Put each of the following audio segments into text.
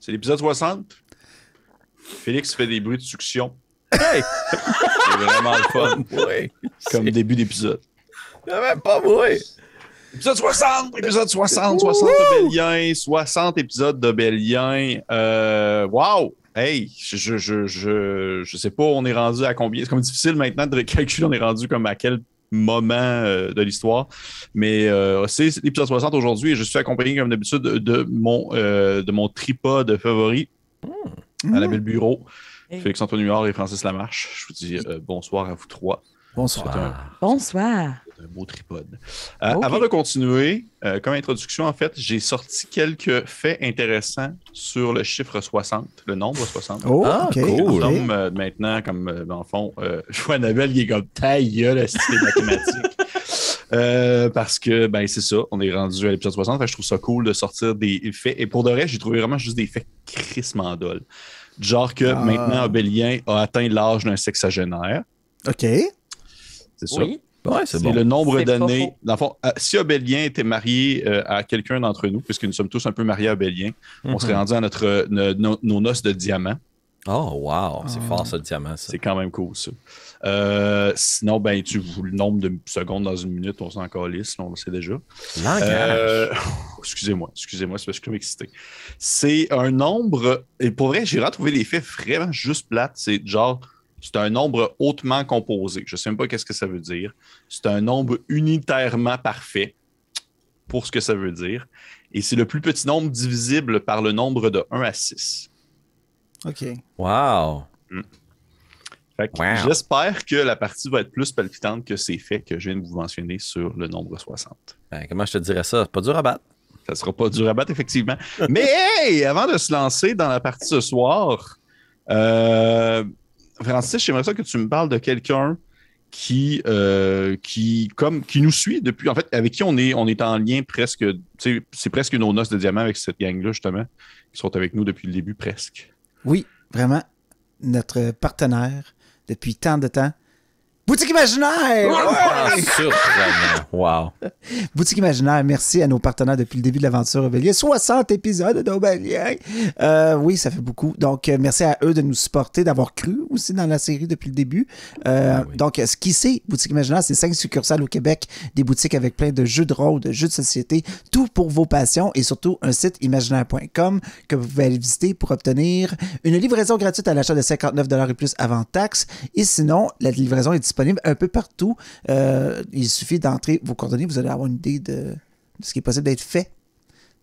C'est l'épisode 60. Félix fait des bruits de succion. Hey! C'est vraiment le fun. Oui. Comme début d'épisode. Même pas moi. Épisode 60! Épisode 60! 60 Obélien, 60 épisodes d'Obélien. Wow! Hey! Je sais pas, on est rendu à combien. C'est comme difficile maintenant de calculer, on est rendu comme à quel moment de l'histoire. Mais c'est l'épisode 60 aujourd'hui et je suis accompagné comme d'habitude de mon tripode favori à la Belle Bureau. Hey. Félix-Antoine Huard et Francis Lamarche. Je vous dis bonsoir à vous trois. Bonsoir. Bonsoir. C'est un beau tripode. Ok. Avant de continuer, comme introduction, en fait, j'ai sorti quelques faits intéressants sur le chiffre 60, le nombre 60. Oh, Ah, OK. cool. OK. Comme maintenant, comme dans le fond, je vois Annabelle qui est comme taille, le style mathématique. Parce que, ben, c'est ça, on est rendu à l'épisode 60. Fait que je trouve ça cool de sortir des faits. Et pour de vrai, j'ai trouvé vraiment juste des faits crissement dole. Genre que maintenant, Obélien a atteint l'âge d'un sexagénaire. OK. C'est ça. Oui. Ouais, c'est C'est bon. le nombre C'est pas d'années. faux. Dans le fond, si Obélien était marié à quelqu'un d'entre nous, puisque nous sommes tous un peu mariés à Obélien, on serait rendu à nos noces de diamant. Oh, wow. C'est fort, ça, le diamant, ça. C'est quand même cool, ça. Sinon, ben, tu vous le nombre de secondes dans une minute, on s'en calisse, on le sait déjà. Langage. Excusez-moi, c'est parce que je suis comme excité. C'est un nombre, et pour vrai, j'ai retrouvé les faits vraiment juste plates. C'est genre, c'est un nombre hautement composé. Je ne sais même pas qu'est-ce que ça veut dire. C'est un nombre unitairement parfait pour ce que ça veut dire. Et c'est le plus petit nombre divisible par le nombre de 1 à 6. OK. Wow. Fait que Wow. j'espère que la partie va être plus palpitante que ces faits que je viens de vous mentionner sur le nombre 60. Ben, comment je te dirais ça? C'est pas dur à battre. Ça sera pas dur à battre, effectivement. Mais hey, avant de se lancer dans la partie ce soir, Francis, j'aimerais ça que tu me parles de quelqu'un qui nous suit depuis, en fait, avec qui on est en lien presque, tu sais, c'est presque nos noces de diamant avec cette gang-là, justement, qui sont avec nous depuis le début, presque. Oui, vraiment, notre partenaire depuis tant de temps. Boutique Imaginaire! Ah, surprenant. Wow. Boutique Imaginaire, merci à nos partenaires depuis le début de l'aventure Obélien. 60 épisodes d'Obélien. Oui, ça fait beaucoup. Donc, merci à eux de nous supporter, d'avoir cru aussi dans la série depuis le début. Oui. Donc, ce qui c'est, Boutique Imaginaire, c'est 5 succursales au Québec, des boutiques avec plein de jeux de rôle, de jeux de société, tout pour vos passions et surtout un site imaginaire.com que vous pouvez aller visiter pour obtenir une livraison gratuite à l'achat de 59$ et plus avant taxe. Et sinon, la livraison est disponible un peu partout. Il suffit d'entrer vos coordonnées, vous allez avoir une idée de ce qui est possible d'être fait.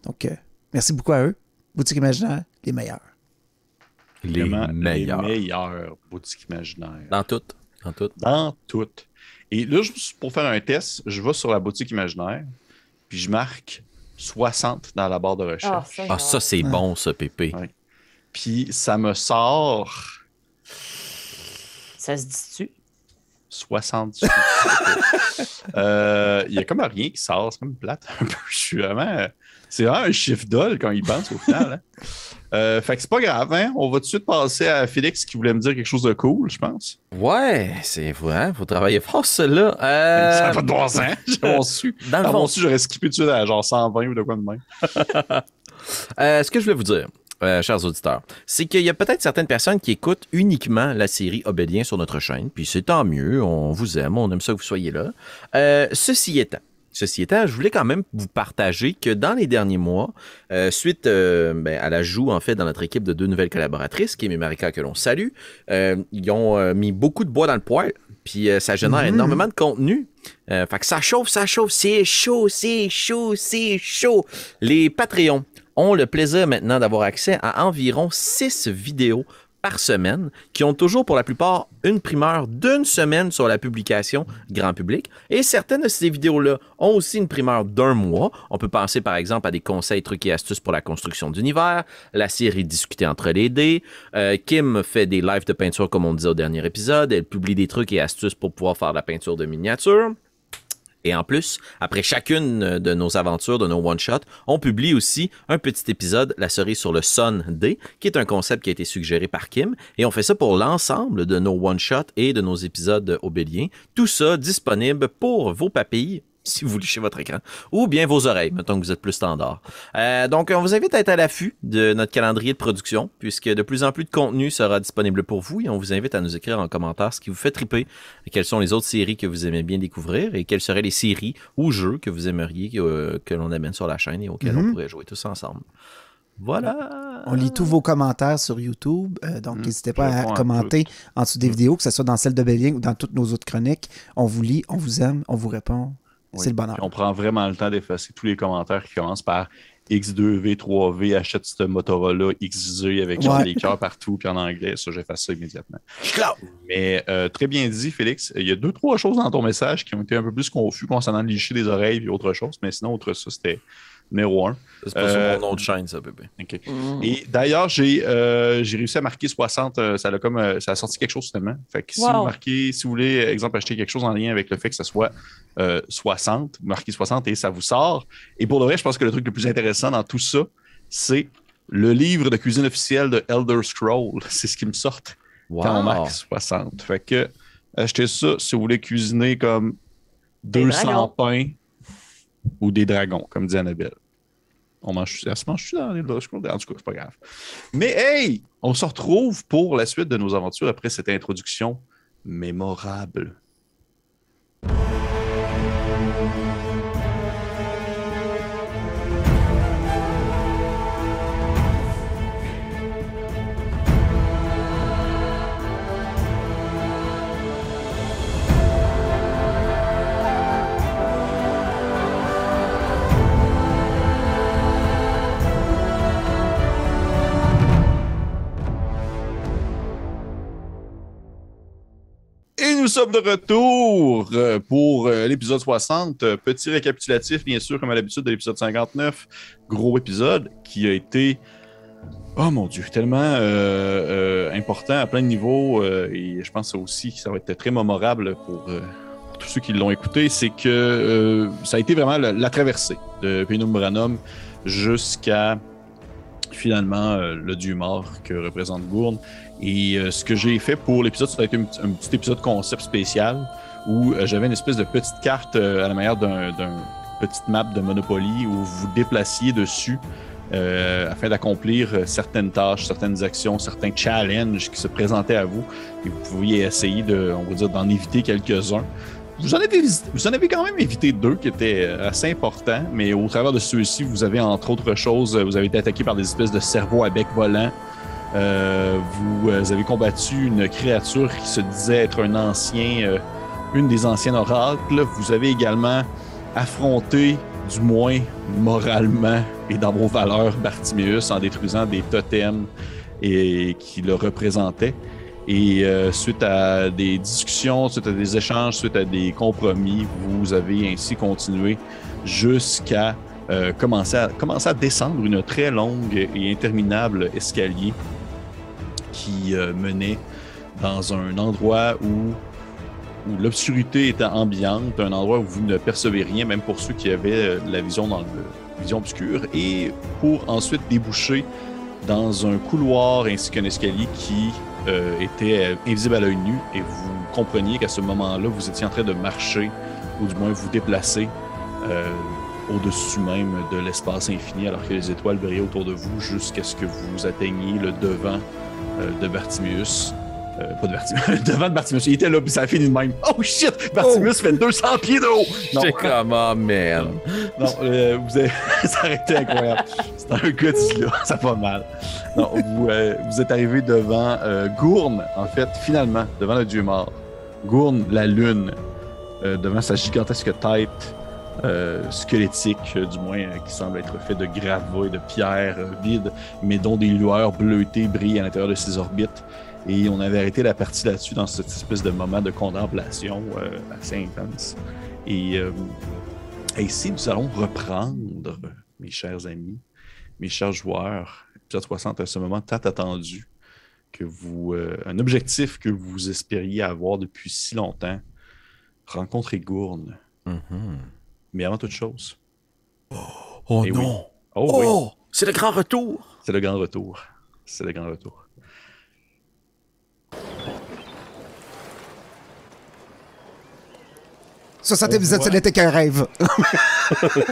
Donc, merci beaucoup à eux. Boutique Imaginaire, les meilleurs. Les Vraiment meilleurs. les meilleurs boutiques imaginaires. Dans tout. Dans tout. Dans toutes. Et là, juste pour faire un test, je vais sur la boutique imaginaire, puis je marque 60 dans la barre de recherche. Ah, ça, c'est bon, ça, Pépé. Ouais. Puis ça me sort Ça se dit-tu? 60. Il y a comme rien qui sort, c'est comme plate un peu. C'est vraiment un chiffre d'ol quand il pense au final. Hein? Fait que c'est pas grave, hein? On va tout de suite passer à Félix qui voulait me dire quelque chose de cool, je pense. Ouais, c'est vrai. Faut travailler fort, cela. Ça n'a pas de bon sens. J'avais su. Dans le Dans fond- mon su, j'aurais skippé tout de suite à genre 120 ou de quoi de même. Ce que je voulais vous dire, chers auditeurs, c'est qu'il y a peut-être certaines personnes qui écoutent uniquement la série Obélien sur notre chaîne, puis c'est tant mieux, on vous aime, on aime ça que vous soyez là. Ceci étant, je voulais quand même vous partager que dans les derniers mois, suite à l'ajout, en fait, dans notre équipe de 2 nouvelles collaboratrices, Kim et Marika, que l'on salue, ils ont mis beaucoup de bois dans le poêle, puis ça génère énormément de contenu. Fait que ça chauffe, c'est chaud. Les Patreons ont le plaisir maintenant d'avoir accès à environ 6 vidéos par semaine, qui ont toujours pour la plupart une primeur d'1 semaine sur la publication grand public. Et certaines de ces vidéos-là ont aussi une primeur d'1 mois. On peut penser par exemple à des conseils, trucs et astuces pour la construction d'univers, la série Discuter entre les dés. Kim fait des lives de peinture comme on disait au dernier épisode. Elle publie des trucs et astuces pour pouvoir faire de la peinture de miniature. Et en plus, après chacune de nos aventures, de nos one-shots, on publie aussi un petit épisode, la cerise sur le Sun Day, qui est un concept qui a été suggéré par Kim. Et on fait ça pour l'ensemble de nos one-shots et de nos épisodes Obélien. Tout ça disponible pour vos papilles si vous lichez votre écran, ou bien vos oreilles, mettons que vous êtes plus standard. Donc, on vous invite à être à l'affût de notre calendrier de production, puisque de plus en plus de contenu sera disponible pour vous, et on vous invite à nous écrire en commentaire ce qui vous fait triper, et quelles sont les autres séries que vous aimez bien découvrir, et quelles seraient les séries ou jeux que vous aimeriez que l'on amène sur la chaîne et auxquels on pourrait jouer tous ensemble. Voilà. On lit tous vos commentaires sur YouTube, donc n'hésitez pas à commenter en dessous des vidéos, que ce soit dans celle de Bélien ou dans toutes nos autres chroniques. On vous lit, on vous aime, on vous répond. Oui. C'est le bonheur. Puis on prend vraiment le temps d'effacer tous les commentaires qui commencent par X2V, 3V, achète ce Motorola XZ avec genre des cœurs partout, puis en anglais, ça, j'efface ça immédiatement. Mais très bien dit, Félix. Il y a 2-3 choses dans ton message qui ont été un peu plus confus concernant le licher des oreilles et autre chose, mais sinon, autre ça, c'était numéro 1. C'est pas sur mon nom de chaîne, ça, bébé. Okay. Et d'ailleurs, j'ai réussi à marquer 60. Ça a sorti quelque chose finalement. Fait que si vous voulez, exemple, acheter quelque chose en lien avec le fait que ce soit 60, vous marquez 60 et ça vous sort. Et pour le vrai, je pense que le truc le plus intéressant dans tout ça, c'est le livre de cuisine officiel de Elder Scrolls. C'est ce qui me sort quand on marque 60. Fait que achetez ça si vous voulez cuisiner comme 200 pains ou des dragons, comme dit Annabelle. Elle se mange-tu dans les Elder Scrolls? En tout cas, c'est pas grave. Mais hey! On se retrouve pour la suite de nos aventures après cette introduction mémorable. Et nous sommes de retour pour l'épisode 60. Petit récapitulatif, bien sûr, comme à l'habitude de l'épisode 59. Gros épisode qui a été, oh mon Dieu, tellement important à plein de niveaux. Et je pense aussi que ça va être très mémorable pour tous ceux qui l'ont écouté. C'est que ça a été vraiment la traversée de Penumbranum jusqu'à finalement le dieu mort que représente Gurn. Et ce que j'ai fait pour l'épisode, ça a été un petit épisode concept spécial où j'avais une espèce de petite carte à la manière d'un petite map de Monopoly où vous vous déplaciez dessus afin d'accomplir certaines tâches, certaines actions, certains challenges qui se présentaient à vous. Et vous pouviez essayer d'en éviter quelques-uns. Vous en avez quand même évité 2 qui étaient assez importants, mais au travers de ceux-ci, vous avez entre autres choses, vous avez été attaqué par des espèces de cerveaux à bec volant. Vous avez combattu une créature qui se disait être une des anciennes oracles. Vous avez également affronté, du moins moralement et dans vos valeurs, Bartiméus en détruisant des totems qui le représentaient. Et suite à des discussions, suite à des échanges, suite à des compromis, vous avez ainsi continué jusqu'à commencer à descendre une très longue et interminable escalier qui menait dans un endroit où l'obscurité était ambiante, un endroit où vous ne percevez rien, même pour ceux qui avaient la vision vision obscure, et pour ensuite déboucher dans un couloir ainsi qu'un escalier qui était invisible à l'œil nu, et vous compreniez qu'à ce moment-là, vous étiez en train de marcher, ou du moins vous déplacer au-dessus même de l'espace infini, alors que les étoiles brillaient autour de vous, jusqu'à ce que vous atteigniez le devant de Bartiméus. Pas de Bartiméus, devant de Bartiméus. Il était là, puis ça a fini de même. Oh shit! Bartiméus fait 200 pieds de haut! C'est comme, oh man! Non, vous avez... ça aurait été incroyable. C'est un Godzilla, ça va mal. Non, vous êtes arrivé devant Gurn, en fait, finalement, devant le dieu mort. Gurn, la lune, devant sa gigantesque tête squelettique, du moins, qui semble être fait de gravats et de pierres vides, mais dont des lueurs bleutées brillent à l'intérieur de ses orbites. Et on avait arrêté la partie là-dessus dans cette espèce de moment de contemplation assez intense. Et ici, nous allons reprendre, mes chers amis, mes chers joueurs, épisode 60, à ce moment tant attendu, un objectif que vous espériez avoir depuis si longtemps, rencontrer Gurn. Mm-hmm. Mais avant toute chose. Oh non! Oui. Oh oui! C'est le grand retour! C'est le grand retour. C'est le grand retour. 60 épisodes, ce n'était qu'un rêve. Oh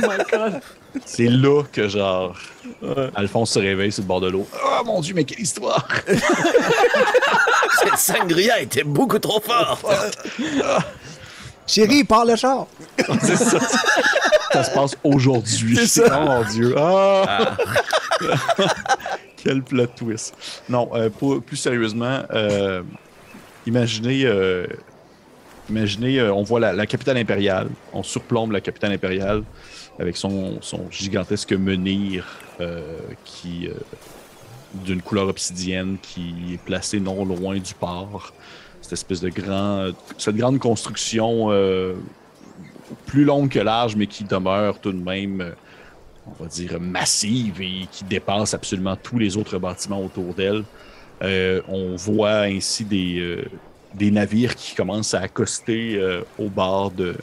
my God! C'est là que, genre, Alphonse se réveille sur le bord de l'eau. Oh mon Dieu, mais quelle histoire! Cette sangria était beaucoup trop forte! Chérie, parle le char. C'est ça. Ça se passe aujourd'hui. C'est ça. Oh mon Dieu. Ah! Quel plot twist. Non, plus sérieusement, imaginez, on voit la capitale impériale. On surplombe la capitale impériale avec son gigantesque menhir qui d'une couleur obsidienne qui est placé non loin du port. Cette grande construction plus longue que large, mais qui demeure tout de même, on va dire, massive et qui dépasse absolument tous les autres bâtiments autour d'elle. On voit ainsi des navires qui commencent à accoster au bord de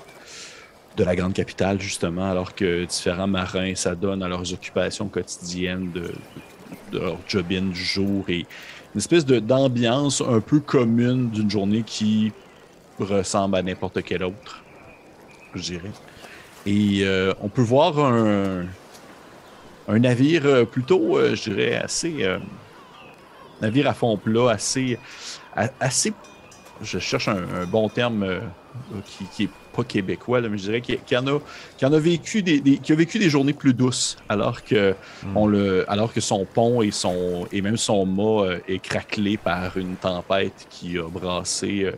la grande capitale, justement, alors que différents marins s'adonnent à leurs occupations quotidiennes de leur job-in du jour et une espèce d'ambiance un peu commune d'une journée qui ressemble à n'importe quelle autre, je dirais. Et on peut voir un navire plutôt, je dirais, assez... navire à fond plat, assez... Je cherche un bon terme qui est pas québécois, là, mais je dirais qui a vécu des journées plus douces, alors que son pont et même son mât est craquelé par une tempête qui a brassé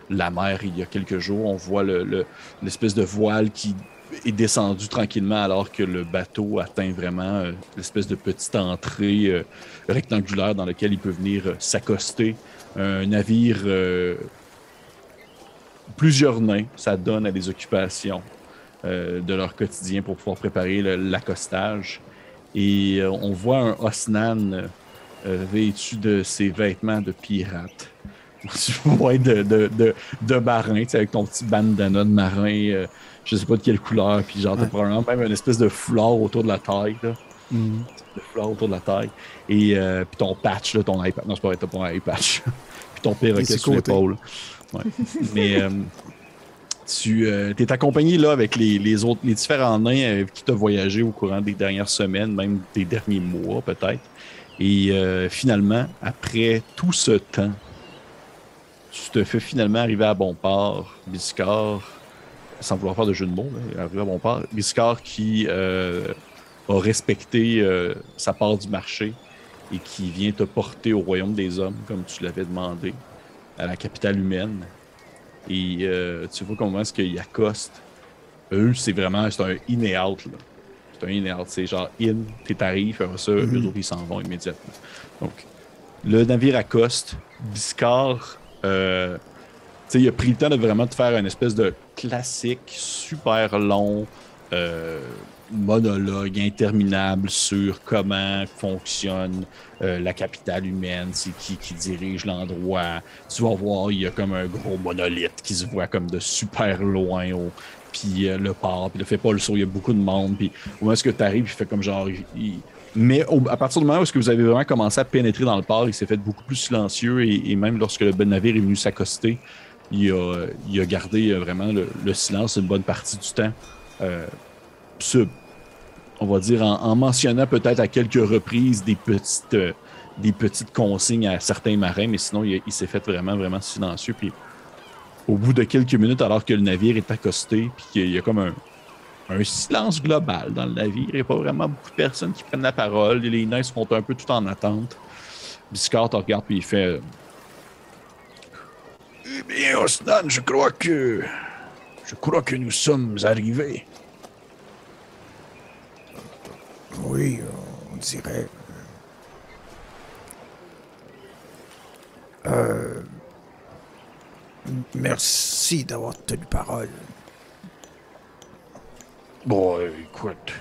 la mer il y a quelques jours. On voit l'espèce de voile qui est descendu tranquillement alors que le bateau atteint vraiment l'espèce de petite entrée rectangulaire dans laquelle il peut venir s'accoster. Un navire... plusieurs nains s'adonnent à des occupations de leur quotidien pour pouvoir préparer l'accostage. Et on voit un Osnan vêtu de ses vêtements de pirate. Tu vois de marin, avec ton petit bandana de marin, je sais pas de quelle couleur, puis genre, t'as probablement même une espèce de foulard autour de la taille, là. De foulard autour de la taille. Et puis ton patch, là, ton iPad. Non, c'est pas vrai, t'as pas un iPatch. Puis ton perroquet sur l'épaule. Ouais. Mais tu es accompagné là avec les différents nains avec qui tu as voyagé au courant des dernières semaines, même des derniers mois peut-être. Et finalement, après tout ce temps, tu te fais finalement arriver à bon port, Biscar, sans vouloir faire de jeu de mots, mais arriver à bon port, Biscar qui a respecté sa part du marché et qui vient te porter au royaume des hommes, comme tu l'avais demandé, à la capitale humaine. Et tu vois comment est-ce qu'ils accostent. Eux, c'est un in et out, là. C'est un in et out. C'est genre in, t'es tarif, après ça, eux autres, ils s'en vont immédiatement. Donc, le navire accoste. Biscar, il a pris le temps de vraiment te faire une espèce de classique super long monologue interminable sur comment fonctionne la capitale humaine, c'est qui dirige l'endroit. Tu vas voir, il y a comme un gros monolithe qui se voit comme de super loin puis le port, puis le fait pas le saut, il y a beaucoup de monde, puis au moment où tu arrives, il fait comme genre... Mais à partir du moment où vous avez vraiment commencé à pénétrer dans le port, il s'est fait beaucoup plus silencieux et même lorsque le navire est venu s'accoster, il a gardé vraiment le silence une bonne partie du temps. On va dire, en mentionnant peut-être à quelques reprises des petites consignes à certains marins, mais sinon, il s'est fait vraiment, vraiment silencieux. Puis, au bout de quelques minutes, alors que le navire est accosté, puis qu'il y a comme un silence global dans le navire, il n'y a pas vraiment beaucoup de personnes qui prennent la parole. Les nains sont un peu tout en attente. Biscar te regarde, puis il fait... Eh bien, Osnan, je crois que nous sommes arrivés. Oui, on dirait. Merci d'avoir tenu parole. Bon, écoute,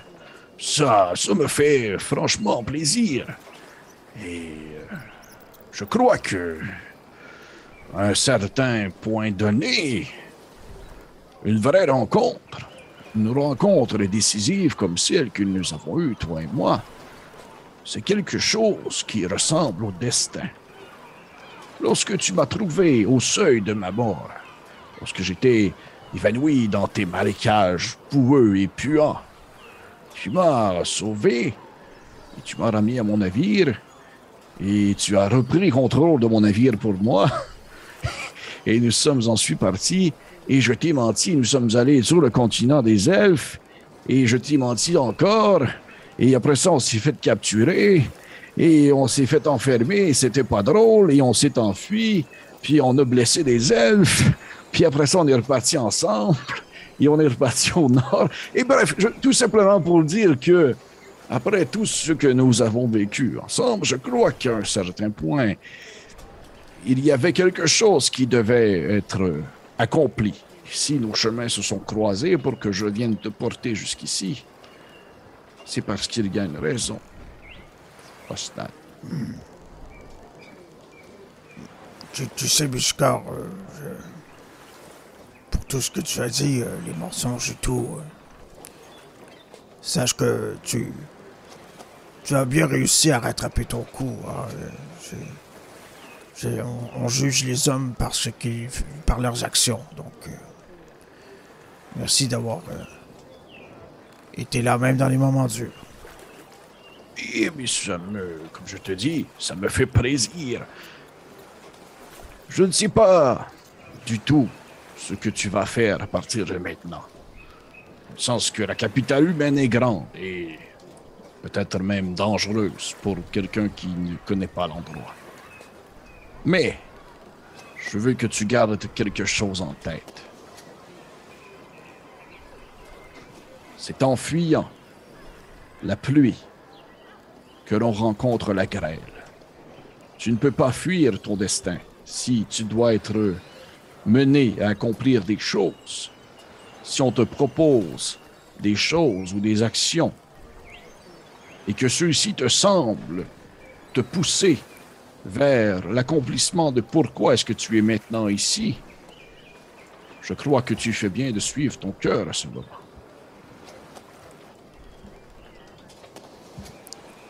ça me fait franchement plaisir. Et je crois que, à un certain point donné, une vraie rencontre, une rencontre décisive comme celle que nous avons eue, toi et moi, c'est quelque chose qui ressemble au destin. Lorsque tu m'as trouvé au seuil de ma mort, lorsque j'étais évanoui dans tes marécages boueux et puants. Tu m'as sauvé, et tu m'as ramené à mon navire, et tu as repris contrôle de mon navire pour moi. Et nous sommes ensuite partis, et je t'ai menti, nous sommes allés sur le continent des elfes, et je t'ai menti encore, et après ça, on s'est fait capturer, et on s'est fait enfermer, et c'était pas drôle, et on s'est enfui, puis on a blessé des elfes, puis après ça, on est repartis ensemble, et on est reparti au nord. Et bref, tout simplement pour dire que, après tout ce que nous avons vécu ensemble, je crois qu'à un certain point, il y avait quelque chose qui devait être accompli. Si nos chemins se sont croisés pour que je vienne te porter jusqu'ici, c'est parce qu'il y a une raison. Osnan. Tu sais, Biscar, pour tout ce que tu as dit, les mensonges et tout, sache que tu as bien réussi à rattraper ton coup. Hein. On juge les hommes par leurs actions, donc merci d'avoir été là même dans les moments durs. Eh bien, comme je te dis, ça me fait plaisir. Je ne sais pas du tout ce que tu vas faire à partir de maintenant. Dans le sens que la capitale humaine est grande et peut-être même dangereuse pour quelqu'un qui ne connaît pas l'endroit. Mais je veux que tu gardes quelque chose en tête. C'est en fuyant la pluie que l'on rencontre la grêle. Tu ne peux pas fuir ton destin si tu dois être mené à accomplir des choses. Si on te propose des choses ou des actions et que ceux-ci te semblent te pousser vers l'accomplissement de pourquoi est-ce que tu es maintenant ici, je crois que tu fais bien de suivre ton cœur à ce moment.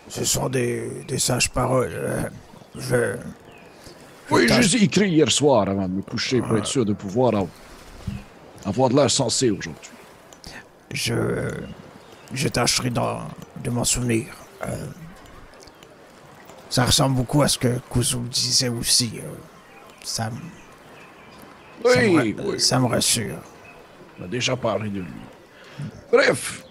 Ce sont des sages paroles. Oui, je les ai écrits hier soir avant de me coucher pour être sûr de pouvoir avoir de l'air sensé aujourd'hui. Je tâcherai de m'en souvenir. Ça ressemble beaucoup à ce que Kuzu disait aussi. Ça me rassure. On a déjà parlé de lui. Bref,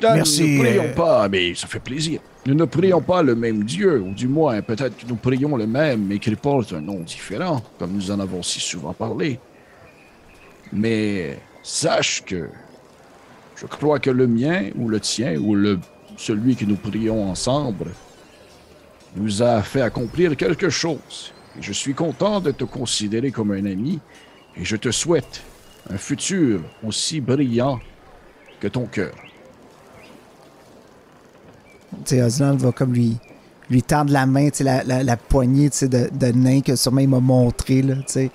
merci. Nous ne prions pas, mais ça fait plaisir. Nous ne prions pas le même Dieu, ou du moins, peut-être que nous prions le même, mais qu'il porte un nom différent, comme nous en avons si souvent parlé. Mais sache que je crois que le mien, ou le tien, ou celui que nous prions ensemble, nous a fait accomplir quelque chose. Et je suis content de te considérer comme un ami, et je te souhaite un futur aussi brillant que ton cœur. Tu sais, Osland va comme lui tendre la main, tu sais, la poignée, tu sais, de nain que sûrement il m'a montré, là, tu sais.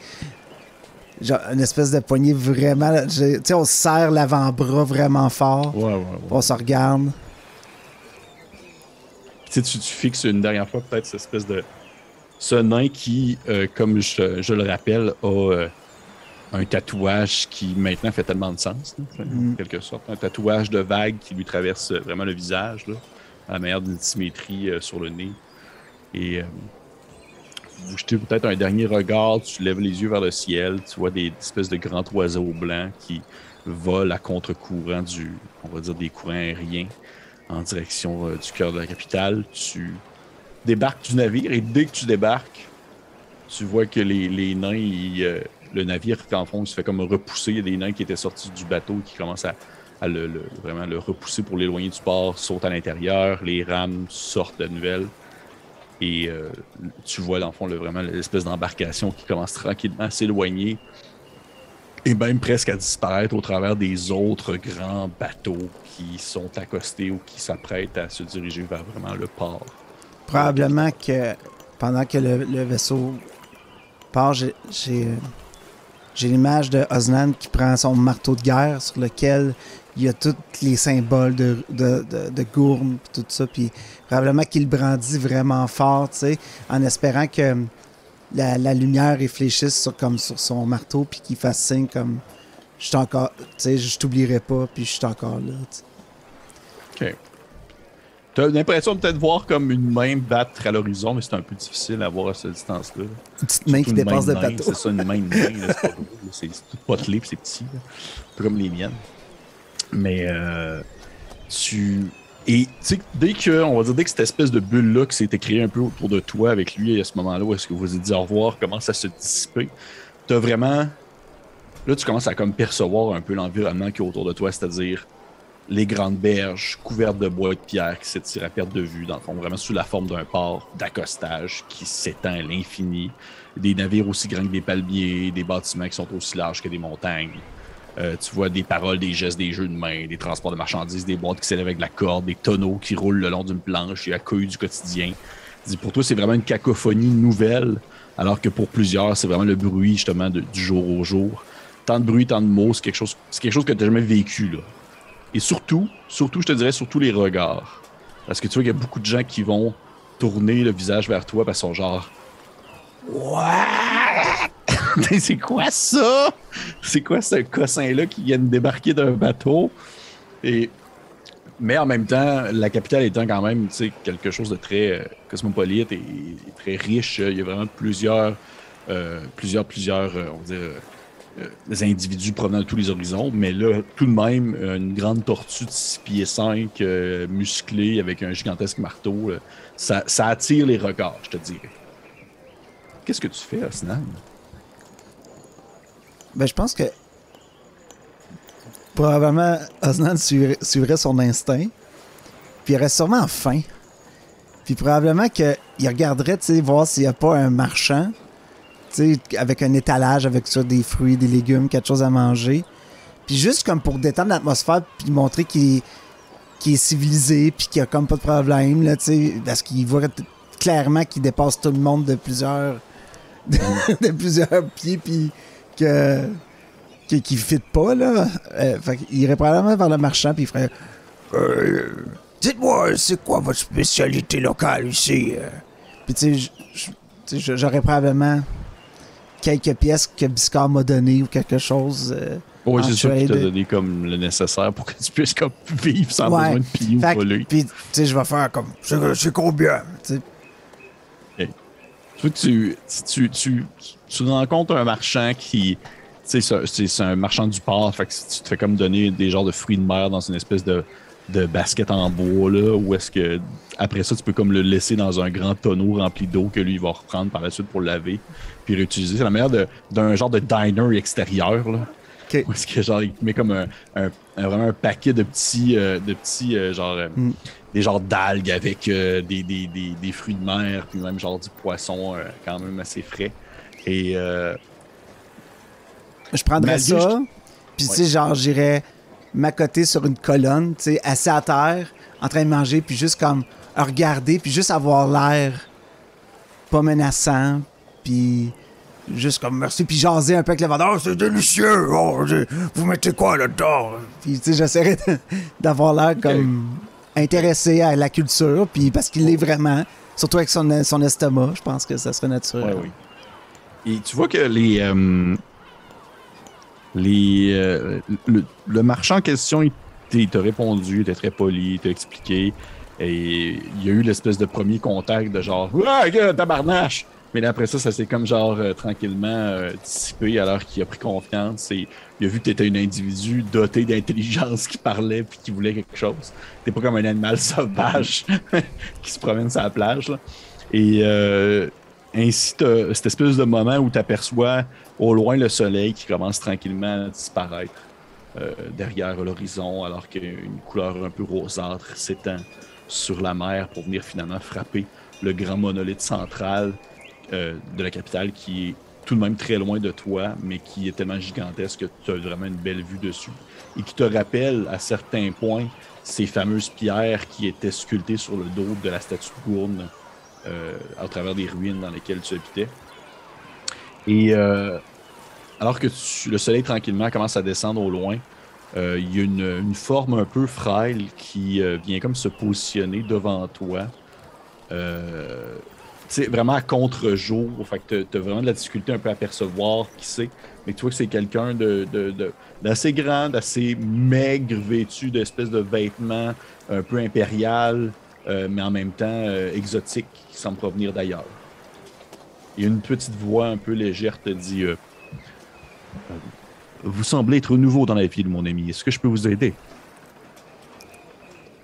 Genre, une espèce de poignée vraiment, tu sais, on se serre l'avant-bras vraiment fort. Ouais. On se regarde. Tu fixes une dernière fois peut-être cette espèce de... Ce nain qui, comme je le rappelle, a un tatouage qui maintenant fait tellement de sens, là, en quelque sorte. Un tatouage de vague qui lui traverse vraiment le visage, là, à la manière d'une symétrie sur le nez. Et vous jetez peut-être un dernier regard, tu lèves les yeux vers le ciel, tu vois des espèces de grands oiseaux blancs qui volent à contre-courant on va dire, des courants aériens en direction du cœur de la capitale. Tu débarques du navire et dès que tu débarques, tu vois que les nains, le navire, en fond, il se fait comme repousser. Il y a des nains qui étaient sortis du bateau qui commencent à vraiment le repousser pour l'éloigner du port, sautent à l'intérieur, les rames sortent de nouvelles. Et tu vois, dans le fond, vraiment l'espèce d'embarcation qui commence tranquillement à s'éloigner et même presque à disparaître au travers des autres grands bateaux qui sont accostés ou qui s'apprêtent à se diriger vers vraiment le port. Probablement que pendant que le vaisseau part, j'ai l'image de Osnan qui prend son marteau de guerre sur lequel il y a tous les symboles de gourme et tout ça, puis probablement qu'il brandit vraiment fort, tu sais, en espérant que la lumière réfléchisse sur son marteau puis qu'il fasse signe comme je suis encore, tu sais, je t'oublierai pas, puis je suis encore là. T'sais. OK. T'as l'impression de peut-être voir comme une main battre à l'horizon, mais c'est un peu difficile à voir à cette distance-là. Une petite main qui dépasse le bateau. C'est ça, une main de main, là, c'est pas gros, là, c'est tout potelé puis c'est petit, là. Un peu comme les miennes. Mais Et tu sais, dès que cette espèce de bulle-là qui s'était créée un peu autour de toi avec lui à ce moment-là où est-ce que vous vous êtes dit au revoir commence à se dissiper, t'as vraiment... Là, tu commences à comme percevoir un peu l'environnement qui est autour de toi, c'est-à-dire les grandes berges couvertes de bois et de pierre qui s'étirent à perte de vue, dans le fond, vraiment sous la forme d'un port d'accostage qui s'étend à l'infini. Des navires aussi grands que des palmiers, des bâtiments qui sont aussi larges que des montagnes. Tu vois des paroles, des gestes, des jeux de main, des transports de marchandises, des boîtes qui s'élèvent avec de la corde, des tonneaux qui roulent le long d'une planche et accueillent du quotidien. Pour toi, c'est vraiment une cacophonie nouvelle, alors que pour plusieurs, c'est vraiment le bruit justement du jour au jour. Tant de bruit, tant de mots, c'est quelque chose que tu n'as jamais vécu, là. Et surtout, je te dirais, surtout les regards. Parce que tu vois qu'il y a beaucoup de gens qui vont tourner le visage vers toi parce qu'ils sont genre... What? C'est quoi ça? C'est quoi ce cossin-là qui vient de débarquer d'un bateau? Mais en même temps, la capitale étant quand même quelque chose de très cosmopolite et très riche, il y a vraiment plusieurs on va dire, des individus provenant de tous les horizons. Mais là, tout de même, une grande tortue de 6 pieds 5, musclée, avec un gigantesque marteau, ça attire les regards, je te dirais. Qu'est-ce que tu fais, Osnan? Ben, je pense que probablement Osnan suivrait son instinct, puis il aurait sûrement faim. Puis probablement qu'il regarderait, tu sais, voir s'il n'y a pas un marchand, tu sais, avec un étalage, avec ça, des fruits, des légumes, quelque chose à manger. Puis juste comme pour détendre l'atmosphère, puis montrer qu'il est civilisé, puis qu'il n'y a comme pas de problème, là, tu sais, parce qu'il voit clairement qu'il dépasse tout le monde de plusieurs pieds, puis qui fit pas, là. Fait qu'il irait probablement vers le marchand, puis il ferait dites-moi, c'est quoi votre spécialité locale ici? Puis tu sais, j'aurais probablement quelques pièces que Biscard m'a donné ou quelque chose. Oui, c'est sûr qu'il t'a donné comme le nécessaire pour que tu puisses comme vivre sans besoin de piller ou voler. Puis tu sais, je vais faire comme c'est combien? Tu sais. Tu rencontres un marchand qui, tu sais, c'est un marchand du port, fait que tu te fais comme donner des genres de fruits de mer dans une espèce de basket en bois, là, où est-ce que, après ça, tu peux comme le laisser dans un grand tonneau rempli d'eau que lui, il va reprendre par la suite pour laver, puis réutiliser. C'est la manière d'un genre de diner extérieur, là. Okay. Où est-ce que, genre, il met comme vraiment un paquet de petits genre... des genres d'algues avec des fruits de mer, puis même genre du poisson quand même assez frais. Et je prendrais ça, puis tu sais, genre, j'irais m'accoter sur une colonne, tu sais, assis à terre, en train de manger, puis juste comme regarder, puis juste avoir l'air pas menaçant, puis juste comme merci, puis jaser un peu avec le vendeur. Oh, c'est délicieux! Oh, vous mettez quoi là-dedans? Puis tu sais, j'essaierais d'avoir l'air comme... intéressé à la culture, puis parce qu'il l'est vraiment, surtout avec son estomac, je pense que ça serait naturel. Ouais, oui. Et tu vois que le marchand en question, il t'a répondu, il était très poli, il t'a expliqué, et il y a eu l'espèce de premier contact de genre « Ouais, tabarnache! » Mais après ça s'est comme genre tranquillement dissipé alors qu'il a pris confiance et il a vu que tu étais un individu doté d'intelligence qui parlait puis qui voulait quelque chose. T'es pas comme un animal sauvage qui se promène sur la plage, là. Et ainsi, t'as cette espèce de moment où tu aperçois au loin le soleil qui commence tranquillement à disparaître derrière l'horizon alors qu'une couleur un peu rosâtre s'étend sur la mer pour venir finalement frapper le grand monolithe central de la capitale qui est tout de même très loin de toi, mais qui est tellement gigantesque que tu as vraiment une belle vue dessus et qui te rappelle à certains points ces fameuses pierres qui étaient sculptées sur le dos de la statue de Gourne à travers des ruines dans lesquelles tu habitais. Et alors que le soleil tranquillement commence à descendre au loin, il y a une forme un peu frêle qui vient comme se positionner devant toi. c'est vraiment à contre-jour. Fait que t'as vraiment de la difficulté un peu à percevoir qui c'est. Mais tu vois que c'est quelqu'un d'assez grand, d'assez maigre, vêtu d'espèces de vêtements un peu impérial, mais en même temps exotique, qui semble provenir d'ailleurs. Et une petite voix un peu légère te dit vous semblez être nouveau dans la ville, mon ami. Est-ce que je peux vous aider?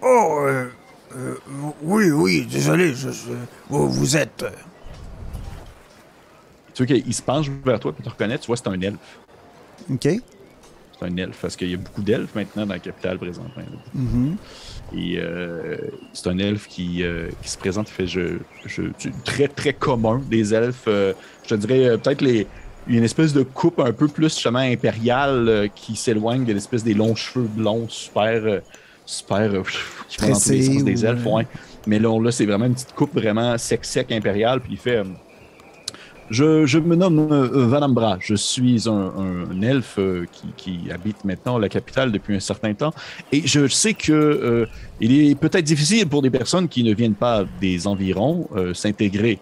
Oh, oui, désolé, vous êtes... Tu vois qu'il se penche vers toi et te reconnaît, tu vois, c'est un elfe. OK. C'est un elfe, parce qu'il y a beaucoup d'elfes maintenant dans la capitale présentement. Et c'est un elfe qui se présente, fait très très commun des elfes. Je te dirais peut-être une espèce de coupe un peu plus justement impériale qui s'éloigne de l'espèce des longs cheveux blonds super qui font dans tous les sens des elfes. Ouais. Mais là, c'est vraiment une petite coupe vraiment sec impériale. Puis il fait je me nomme Vanambra. Je suis un elfe qui habite maintenant la capitale depuis un certain temps. Et je sais que il est peut-être difficile pour des personnes qui ne viennent pas des environs s'intégrer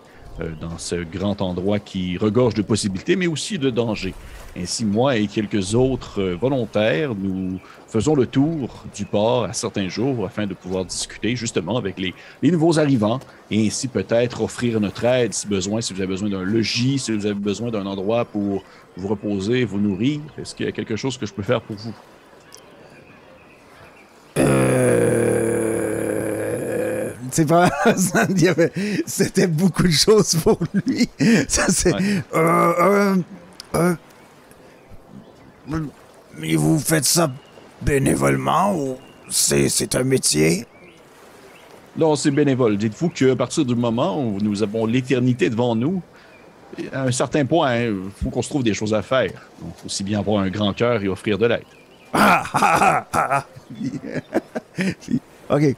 dans ce grand endroit qui regorge de possibilités, mais aussi de dangers. Ainsi, moi et quelques autres volontaires, nous faisons le tour du port à certains jours afin de pouvoir discuter justement avec les nouveaux arrivants et ainsi peut-être offrir notre aide si besoin, si vous avez besoin d'un logis, si vous avez besoin d'un endroit pour vous reposer, vous nourrir. Est-ce qu'il y a quelque chose que je peux faire pour vous? C'est pas... C'était beaucoup de choses pour lui. Ça, c'est... Ouais. Mais vous faites ça bénévolement ou c'est un métier? Non, c'est bénévole. Dites-vous qu'à partir du moment où nous avons l'éternité devant nous, à un certain point, il faut qu'on se trouve des choses à faire. Donc, aussi bien avoir un grand cœur et offrir de l'aide. OK.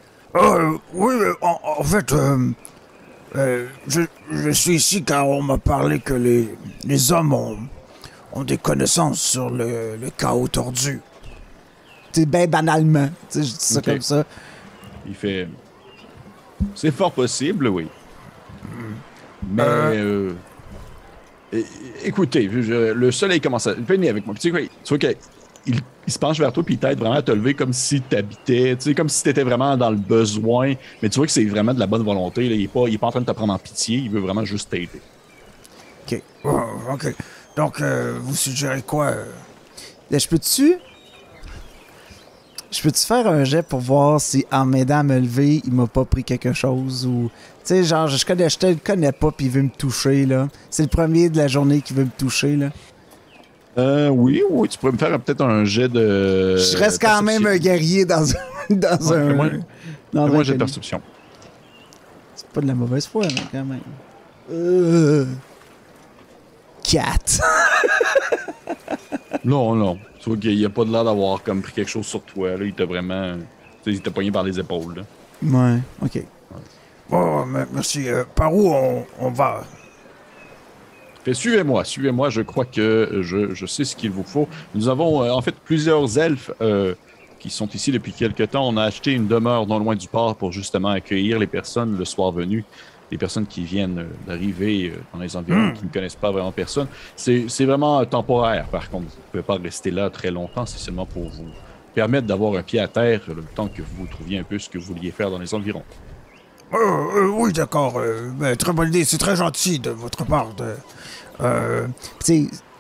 Oui, en fait, je suis ici car on m'a parlé que les hommes ont des connaissances sur le chaos tordu. C'est bien banalement. Tu sais, je dis ça comme ça. Il fait... C'est fort possible, oui. Mais... écoutez, le soleil commence à... Venez avec moi. Tu vois qu'il se penche vers toi puis il t'aide vraiment à te lever comme si t'habitais, tu sais, comme si t'étais vraiment dans le besoin. Mais tu vois que c'est vraiment de la bonne volonté. Là. Il est pas en train de te prendre en pitié. Il veut vraiment juste t'aider. OK. OK. Donc, vous suggérez quoi? Là, je peux-tu faire un jet pour voir si, en m'aidant à me lever, il m'a pas pris quelque chose ou... Tu sais, genre, je te le connais pas puis il veut me toucher, là. C'est le premier de la journée qui veut me toucher, là. Oui, tu pourrais me faire peut-être un jet de... Je reste quand même un guerrier dans un... Moi, j'ai de perception. C'est pas de la mauvaise foi, là, quand même. 4. Non. Tu vois qu'il n'y a pas de l'air d'avoir comme pris quelque chose sur toi. Là. Il t'a vraiment... Il t'a pogné par les épaules. Là. Ouais, OK. Bon, merci. Par où on va? Suivez-moi. Je crois que je sais ce qu'il vous faut. Nous avons en fait plusieurs elfes qui sont ici depuis quelque temps. On a acheté une demeure non loin du port pour justement accueillir les personnes le soir venu. Les personnes qui viennent d'arriver dans les environs, qui ne connaissent pas vraiment personne. C'est vraiment temporaire, par contre. Vous ne pouvez pas rester là très longtemps. C'est seulement pour vous permettre d'avoir un pied à terre le temps que vous trouviez un peu ce que vous vouliez faire dans les environs. Oui, d'accord. Très bonne idée. C'est très gentil de votre part.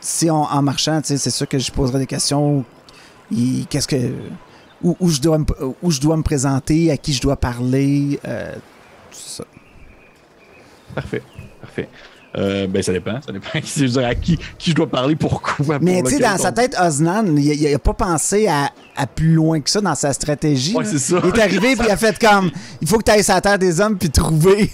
Si en marchant, c'est sûr que je poserai des questions. Qu'est-ce que... Où je dois me présenter, à qui je dois parler, tout ça. Parfait. Ça dépend. Je dirais à qui je dois parler, pourquoi. Mais tu sais, dans sa tête, Osnan, il a pas pensé à plus loin que ça dans sa stratégie. Ouais, c'est ça. Il est arrivé puis il a fait comme, il faut que tu ailles sur la terre des hommes puis trouver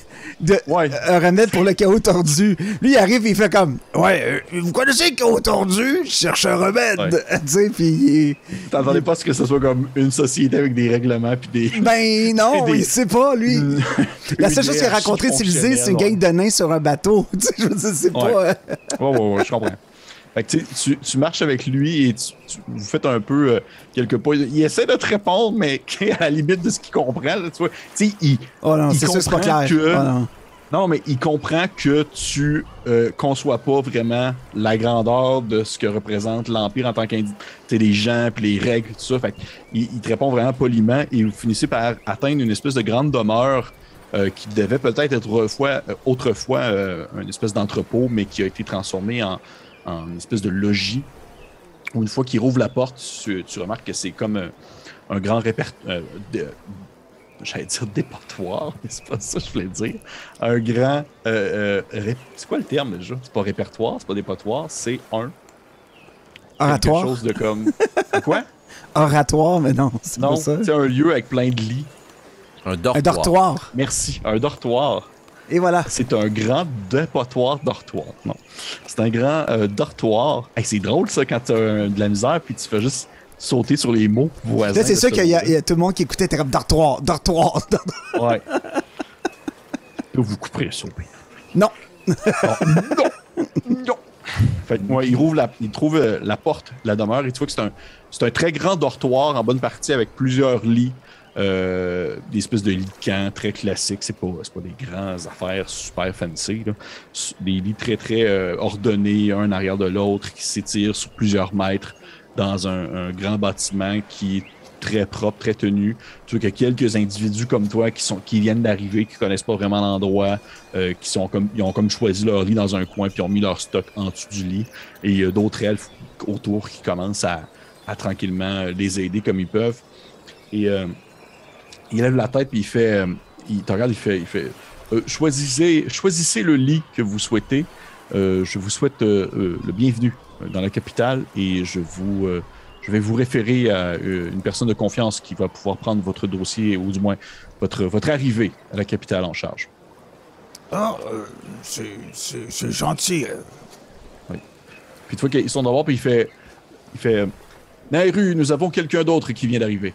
un remède pour le chaos tordu. Lui, il arrive et il fait comme, vous connaissez le chaos tordu? Je cherche un remède. Tu sais, puis... T'attendais pas à ce que ce soit comme une société avec des règlements puis des... Ben non, il sait pas, lui. La seule chose qu'il a rencontré civilisé, c'est une gang de nains sur un bateau. Tu sais, je veux dire, c'est pas... Ouais, je comprends. Fait que tu marches avec lui et vous faites un peu quelques pas. Il essaie de te répondre, mais à la limite de ce qu'il comprend. Là, tu vois, il c'est sûr, c'est pas clair. Non, mais il comprend que tu conçois pas vraiment la grandeur de ce que représente l'Empire en tant qu'individu. Tu sais, les gens, puis les règles, tout ça. Fait il te répond vraiment poliment et vous finissez par atteindre une espèce de grande demeure qui devait peut-être être autrefois une espèce d'entrepôt, mais qui a été transformé en une espèce de logis. Où une fois qu'il rouvre la porte, tu remarques que c'est comme un grand répertoire. J'allais dire dépotoir, mais c'est pas ça que je voulais dire. Un grand. C'est quoi le terme déjà? C'est pas répertoire, c'est pas dépotoir, c'est un. Oratoire. Quelque chose de comme. Quoi? Oratoire, mais non, c'est Non, pas ça. c'est un lieu avec plein de lits. Un dortoir. Un dortoir. Merci, un dortoir. Et voilà. C'est un grand dépotoir dortoir. Non. C'est un grand dortoir. Hey, c'est drôle ça quand tu as de la misère puis tu fais juste sauter sur les mots voisins. Là, c'est sûr qu'il y a tout le monde qui écoutait, était comme dortoir. Ouais. Vous couperez ça. Non. Non. Fait que, ouais, il trouve la porte de la demeure et tu vois que c'est un très grand dortoir en bonne partie avec plusieurs lits. Des espèces de lits de camp très classiques. C'est pas des grandes affaires super fancy. Là. Des lits très, très ordonnés, un arrière de l'autre, qui s'étirent sur plusieurs mètres dans un grand bâtiment qui est très propre, très tenu. Tu vois qu'il y a quelques individus comme toi qui viennent d'arriver, qui connaissent pas vraiment l'endroit, ils ont comme choisi leur lit dans un coin puis ont mis leur stock en dessous du lit. Et il y a d'autres elfes autour qui commencent à tranquillement les aider comme ils peuvent. Et il lève la tête puis il te regarde, il fait choisissez le lit que vous souhaitez. Je vous souhaite le bienvenu dans la capitale et je vais vous référer à une personne de confiance qui va pouvoir prendre votre dossier ou du moins votre arrivée à la capitale en charge. Ah, c'est gentil. Oui. Puis une fois qu'ils sont dehors, puis il fait Nairu, nous avons quelqu'un d'autre qui vient d'arriver.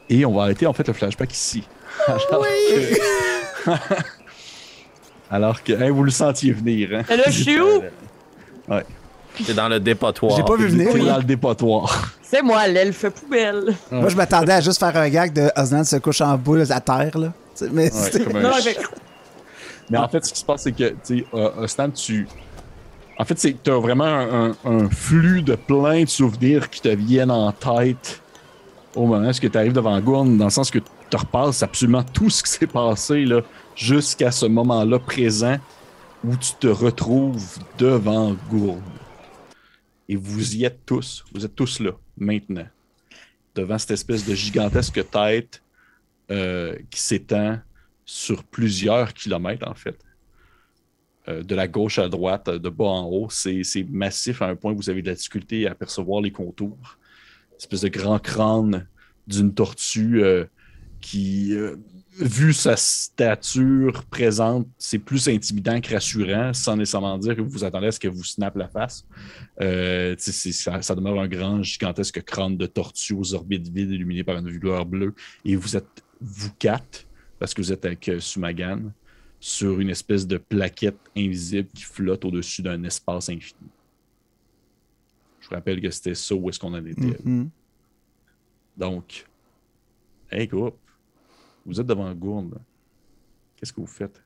Et on va arrêter en fait le flashback ici. Alors que vous le sentiez venir. Hein? Et là, je suis où? Ouais. C'est dans le dépotoir. J'ai pas vu venir. Dans le dépotoir. C'est moi, l'elfe poubelle. Moi, je m'attendais à juste faire un gag de Osnan se couche en boule à terre, là. Mais c'était... Comme un Non, Mais en fait, ce qui se passe, c'est que, tu sais, Osnan, en fait, tu as vraiment un flux de plein de souvenirs qui te viennent en tête au moment où tu arrives devant Gourne, dans le sens que tu te repasses absolument tout ce qui s'est passé là, jusqu'à ce moment-là présent où tu te retrouves devant Gourne. Et vous y êtes tous. Vous êtes tous là, maintenant. Devant cette espèce de gigantesque tête qui s'étend sur plusieurs kilomètres, en fait. De la gauche à droite, de bas en haut. C'est massif à un point où vous avez de la difficulté à percevoir les contours. Une espèce de grand crâne d'une tortue qui, vu sa stature présente, c'est plus intimidant que rassurant, sans nécessairement dire que vous vous attendez à ce qu'elle vous snappe la face. Ça demeure un grand, gigantesque crâne de tortue aux orbites vides illuminé par une lueur bleue. Et vous êtes, vous quatre, parce que vous êtes avec Sumagan, sur une espèce de plaquette invisible qui flotte au-dessus d'un espace infini. Je vous rappelle que c'était ça où est-ce qu'on en était. Mm-hmm. Donc, hey groupe, vous êtes devant Gourne. Qu'est-ce que vous faites?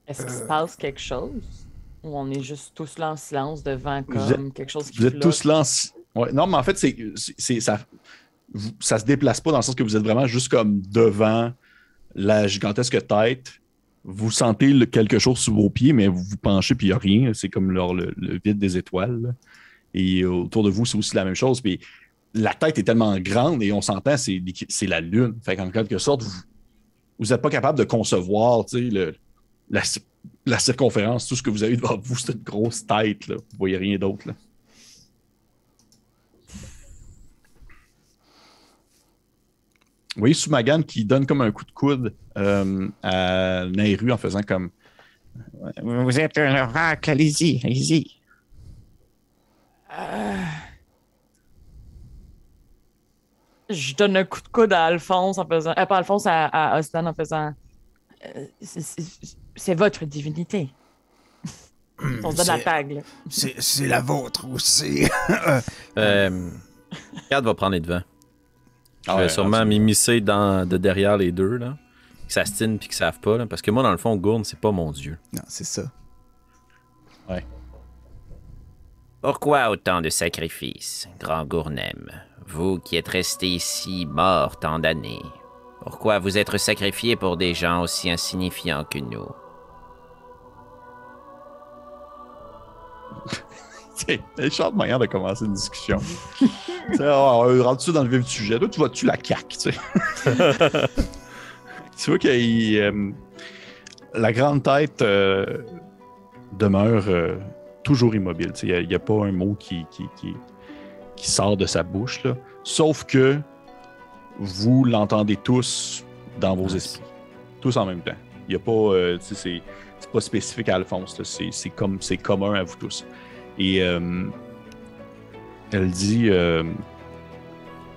Est-ce qu'il se passe quelque chose? Ou on est juste tous là en silence devant comme quelque chose qui Vous êtes flotte? tous là en... Ouais, non, mais en fait, ça se déplace pas dans le sens que vous êtes vraiment juste comme devant la gigantesque tête. Vous sentez quelque chose sous vos pieds, mais vous vous penchez puis il n'y a rien. C'est comme le vide des étoiles. Là. Et autour de vous, c'est aussi la même chose. Puis la tête est tellement grande et on s'entend, c'est la Lune. Fait qu'en quelque sorte, vous n'êtes pas capable de concevoir la circonférence. Tout ce que vous avez devant vous, c'est une grosse tête. Là. Vous ne voyez rien d'autre. Là. Vous voyez Sumagan qui donne comme un coup de coude à Nairu en faisant comme Vous êtes un oracle, allez-y, allez-y. Je donne un coup de coude à Alphonse en faisant... pas Alphonse, à Osnan en faisant... c'est votre divinité. On se donne la tag, là. C'est la vôtre aussi. 4 va prendre les devants. Je vais ouais, sûrement absolument. m'immiscer de derrière les deux, là. Qui s'astinent puis qui savent pas, là. Parce que moi, dans le fond, Gourne, c'est pas mon dieu. Non, c'est ça. Ouais. Pourquoi autant de sacrifices, grand Gournem? Vous qui êtes resté ici mort tant d'années. Pourquoi vous être sacrifié pour des gens aussi insignifiants que nous? C'est une chante manière de commencer une discussion. Rentre-tu dans le vif du sujet? Toi, tu vois-tu la CAQ, tu sais? Tu vois que la grande tête demeure toujours immobile. Il n'y a pas un mot qui sort de sa bouche, là. Sauf que vous l'entendez tous dans vos esprits. Tous en même temps. Il y a pas... c'est pas spécifique à Alphonse, là. C'est commun à vous tous. Et elle dit...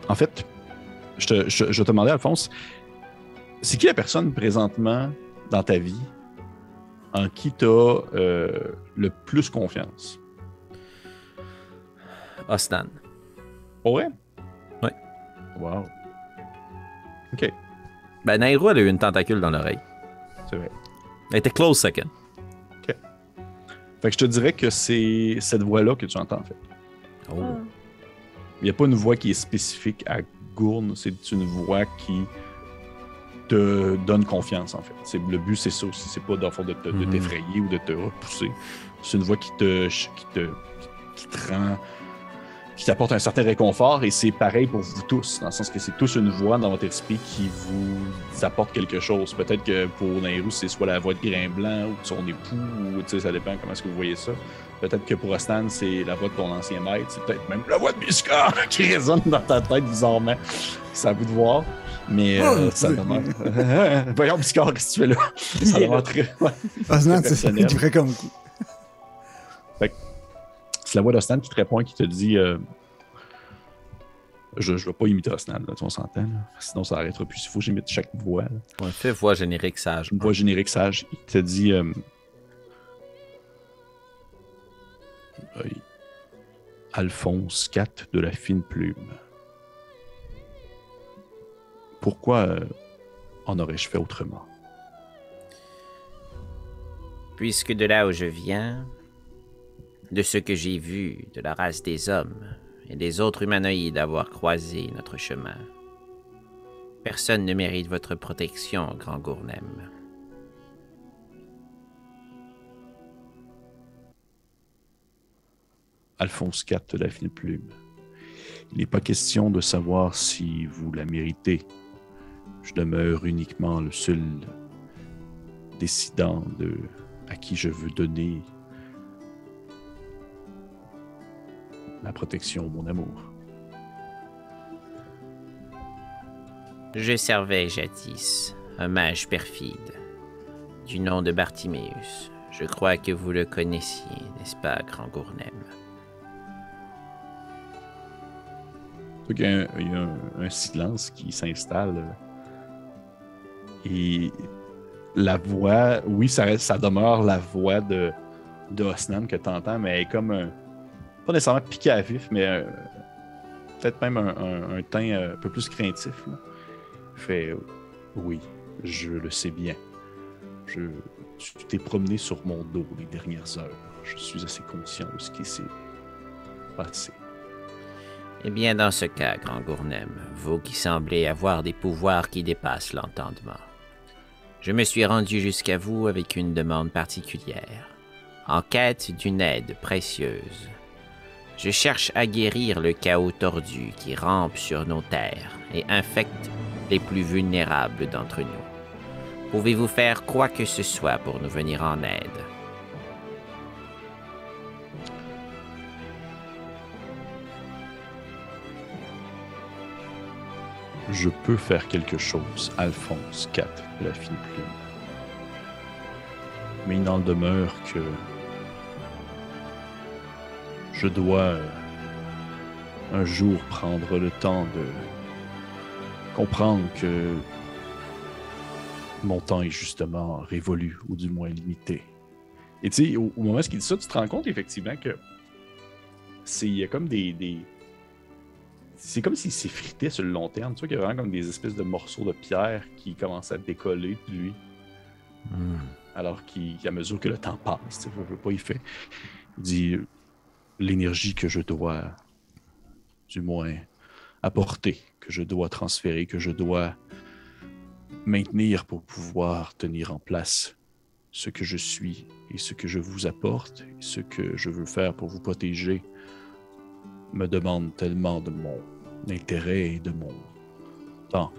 en fait, je te demandais, Alphonse, c'est qui la personne présentement dans ta vie en qui tu as le plus confiance? Osnan. Pour vrai? Oui. Wow. OK, Ben, Nairo, elle a eu une tentacule dans l'oreille. c'est vrai. Elle était close second. Fait que je te dirais que c'est cette voix-là que tu entends, en fait. Oh. Il n'y a pas une voix qui est spécifique à Gourne, c'est une voix qui te donne confiance, en fait. Le but, c'est ça aussi. C'est pas dans le fond de t'effrayer ou de te repousser. C'est une voix qui te rend... qui t'apporte un certain réconfort, et c'est pareil pour vous tous, dans le sens que c'est tous une voix dans votre esprit qui vous apporte quelque chose. Peut-être que pour Nairou, c'est soit la voix de Grimblanc ou de son époux, ou ça dépend comment est-ce que vous voyez ça. Peut-être que pour Ostan, c'est la voix de ton ancien maître, c'est peut-être même la voix de Biscar qui résonne dans ta tête bizarrement. C'est à vous de voir, mais ça demeure... Voyons Biscar, qu'est-ce que tu fais là? Ça demeure très... Osnan, personnel. il ferait comme... C'est la voix d'Osnan qui te répond et qui te dit je vais pas imiter Osnan, là, on s'entend. Là. Sinon, ça arrêtera plus. Il faut que j'imite chaque voix. Là. On fait voix générique sage. Une voix générique sage. Il te dit Alphonse IV de la fine plume. Pourquoi en aurais-je fait autrement? Puisque de là où je viens, de ce que j'ai vu de la race des hommes et des autres humanoïdes avoir croisé notre chemin, personne ne mérite votre protection, grand Gournem. Alphonse IV de la fine plume. Il n'est pas question de savoir si vous la méritez. Je demeure uniquement le seul décidant de à qui je veux donner ma protection, mon amour. Je servais jadis un mage perfide, du nom de Bartiméus. Je crois que vous le connaissiez, n'est-ce pas, grand Gournem? Il y a un silence qui s'installe. Et la voix, oui, ça demeure la voix de Osnan que tu entends, mais elle est comme pas nécessairement piquée à vif, mais peut-être même un teint un peu plus craintif. Là. Il fait oui, je le sais bien. Tu t'es promené sur mon dos les dernières heures. Je suis assez conscient de ce qui s'est passé. Eh bien, dans ce cas, grand Gournem, vous qui semblez avoir des pouvoirs qui dépassent l'entendement, je me suis rendu jusqu'à vous avec une demande particulière, en quête d'une aide précieuse. Je cherche à guérir le chaos tordu qui rampe sur nos terres et infecte les plus vulnérables d'entre nous. Pouvez-vous faire quoi que ce soit pour nous venir en aide? Je peux faire quelque chose, Alphonse IV de la fine plume. Mais il n'en demeure que je dois un jour prendre le temps de comprendre que mon temps est justement révolu, ou du moins limité. Et tu sais, au moment où il dit ça, tu te rends compte effectivement que il y a comme des c'est comme s'il s'effritait sur le long terme. Tu vois qu'il y a vraiment comme des espèces de morceaux de pierre qui commencent à décoller de lui. Alors qu'à mesure que le temps passe, tu veux pas, il fait. Il dit l'énergie que je dois, du moins, apporter, que je dois transférer, que je dois maintenir pour pouvoir tenir en place ce que je suis et ce que je vous apporte et ce que je veux faire pour vous protéger me demande tellement de mon intérêt et de mon temps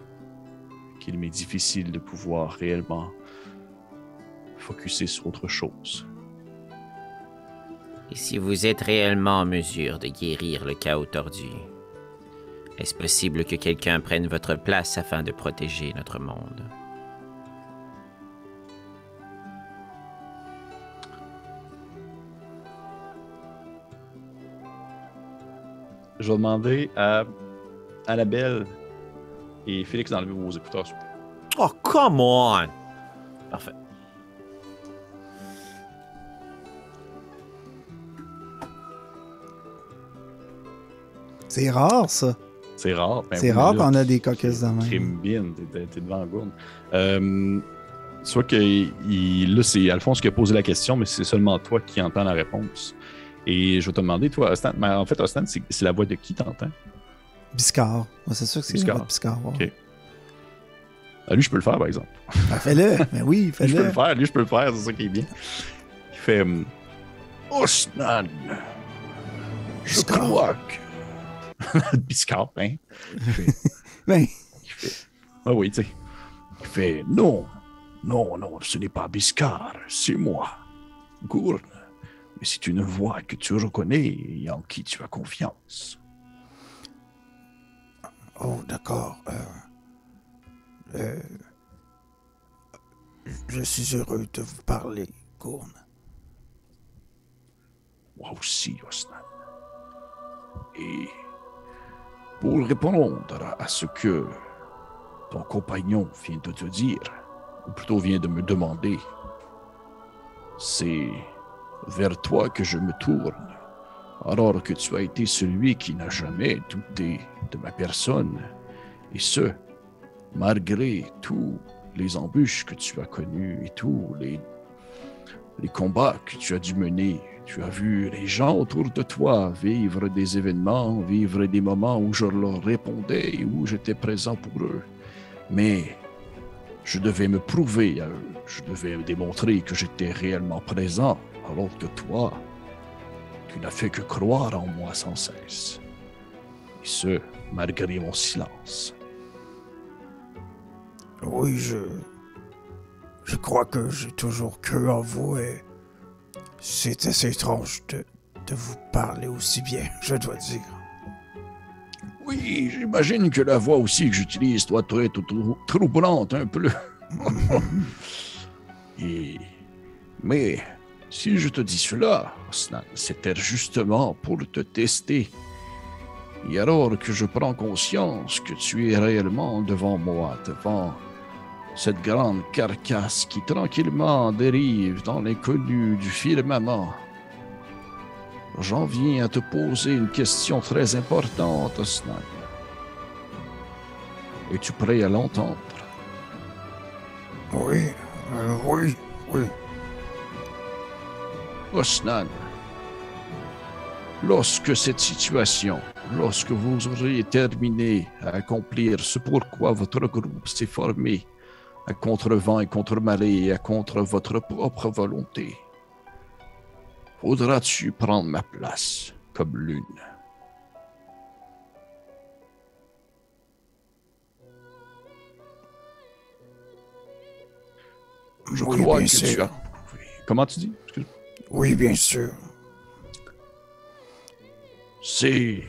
qu'il m'est difficile de pouvoir réellement focusser sur autre chose. Et si vous êtes réellement en mesure de guérir le chaos tordu, est-ce possible que quelqu'un prenne votre place afin de protéger notre monde? Je vais demander à Annabelle et Félix d'enlever vos écouteurs. S'il vous plaît. Oh, come on! Parfait. C'est rare, ça. C'est rare. Ben C'est oui, rare mais là, qu'on a des caucus de même. Trimbine, t'es devant Gourde. Soit que là, c'est Alphonse qui a posé la question, mais c'est seulement toi qui entends la réponse. Et je vais te demander, toi, Ostan, mais en fait, Ostan, c'est la voix de qui t'entends? Biscard. Ouais, c'est sûr que c'est Biscard. le Biscard. Ouais. Ok. Lui, je peux le faire, par exemple. Ben, fais-le. Ben oui, Lui, je peux fais-le. le faire. Lui, je peux le faire. C'est ça qui est bien. Il fait... Osnan, je crois que... Biscard, hein? Ben, Ah oui, tu sais. Il fait non, ce n'est pas Biscard, c'est moi, Gourne. Mais c'est une voix que tu reconnais et en qui tu as confiance. Oh, d'accord. Je suis heureux de vous parler, Gourne. Moi aussi, Osnan. Et pour répondre à ce que ton compagnon vient de te dire, ou plutôt vient de me demander, c'est vers toi que je me tourne, alors que tu as été celui qui n'a jamais douté de ma personne, et ce, malgré tous les embûches que tu as connues et tous les combats que tu as dû mener. Tu as vu les gens autour de toi vivre des événements, vivre des moments où je leur répondais et où j'étais présent pour eux. Mais je devais me prouver à eux, je devais démontrer que j'étais réellement présent, alors que toi, tu n'as fait que croire en moi sans cesse. Et ce, malgré mon silence. Oui, je crois que j'ai toujours cru en vous et c'est assez étrange de vous parler aussi bien, je dois dire. Oui, j'imagine que la voix aussi que j'utilise doit être troublante un peu. Mais si je te dis cela, Osnan, c'était justement pour te tester. Et alors que je prends conscience que tu es réellement devant moi, devant cette grande carcasse qui tranquillement dérive dans l'inconnu du firmament, j'en viens à te poser une question très importante, Osnan. Es-tu prêt à l'entendre? Oui, oui. Osnan, lorsque cette situation, lorsque vous aurez terminé à accomplir ce pourquoi votre groupe s'est formé, à contre-vent et contre-marée et à contre votre propre volonté, voudras-tu prendre ma place comme lune? Je Oui, crois bien que sûr. tu as... Comment tu dis? Excuse. Oui, bien sûr. C'est...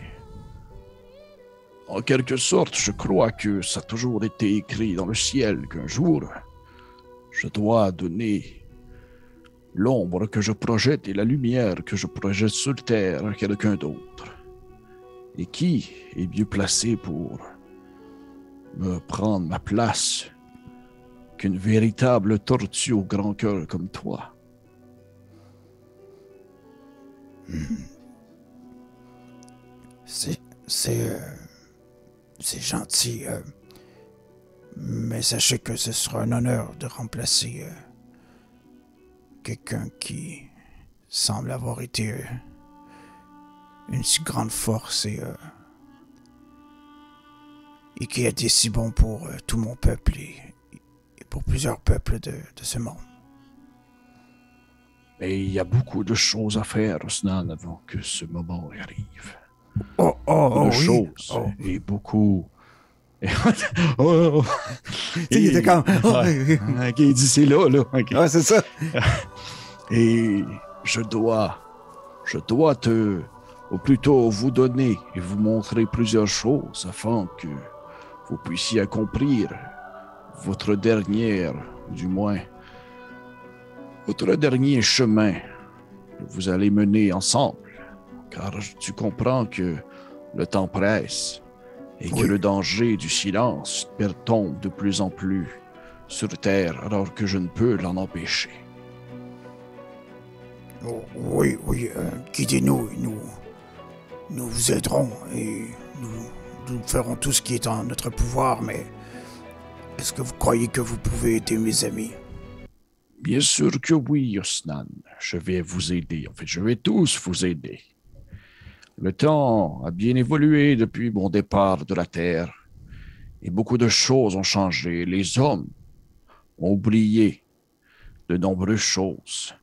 En quelque sorte, je crois que ça a toujours été écrit dans le ciel qu'un jour, je dois donner l'ombre que je projette et la lumière que je projette sur terre à quelqu'un d'autre. Et qui est mieux placé pour me prendre ma place qu'une véritable tortue au grand cœur comme toi? C'est gentil, mais sachez que ce sera un honneur de remplacer quelqu'un qui semble avoir été une si grande force et qui a été si bon pour tout mon peuple et pour plusieurs peuples de ce monde. Mais il y a beaucoup de choses à faire, Osnan, avant que ce moment arrive. Oh, Beaucoup de oui. choses. Oh. Et beaucoup... oh. Il était comme... Oh, Ok, il dit c'est là. Ok. ouais, c'est ça. Et je dois ou plutôt vous donner et vous montrer plusieurs choses afin que vous puissiez accomplir votre dernier chemin que vous allez mener ensemble. Car tu comprends que le temps presse et que le danger du silence tombe de plus en plus sur Terre alors que je ne peux l'en empêcher. Oh, oui, guidez-nous et nous vous aiderons et nous ferons tout ce qui est en notre pouvoir, mais est-ce que vous croyez que vous pouvez aider mes amis? Bien sûr que oui, Osnan. Je vais vous aider. En fait, je vais tous vous aider. Le temps a bien évolué depuis mon départ de la Terre et beaucoup de choses ont changé. Les hommes ont oublié de nombreuses choses,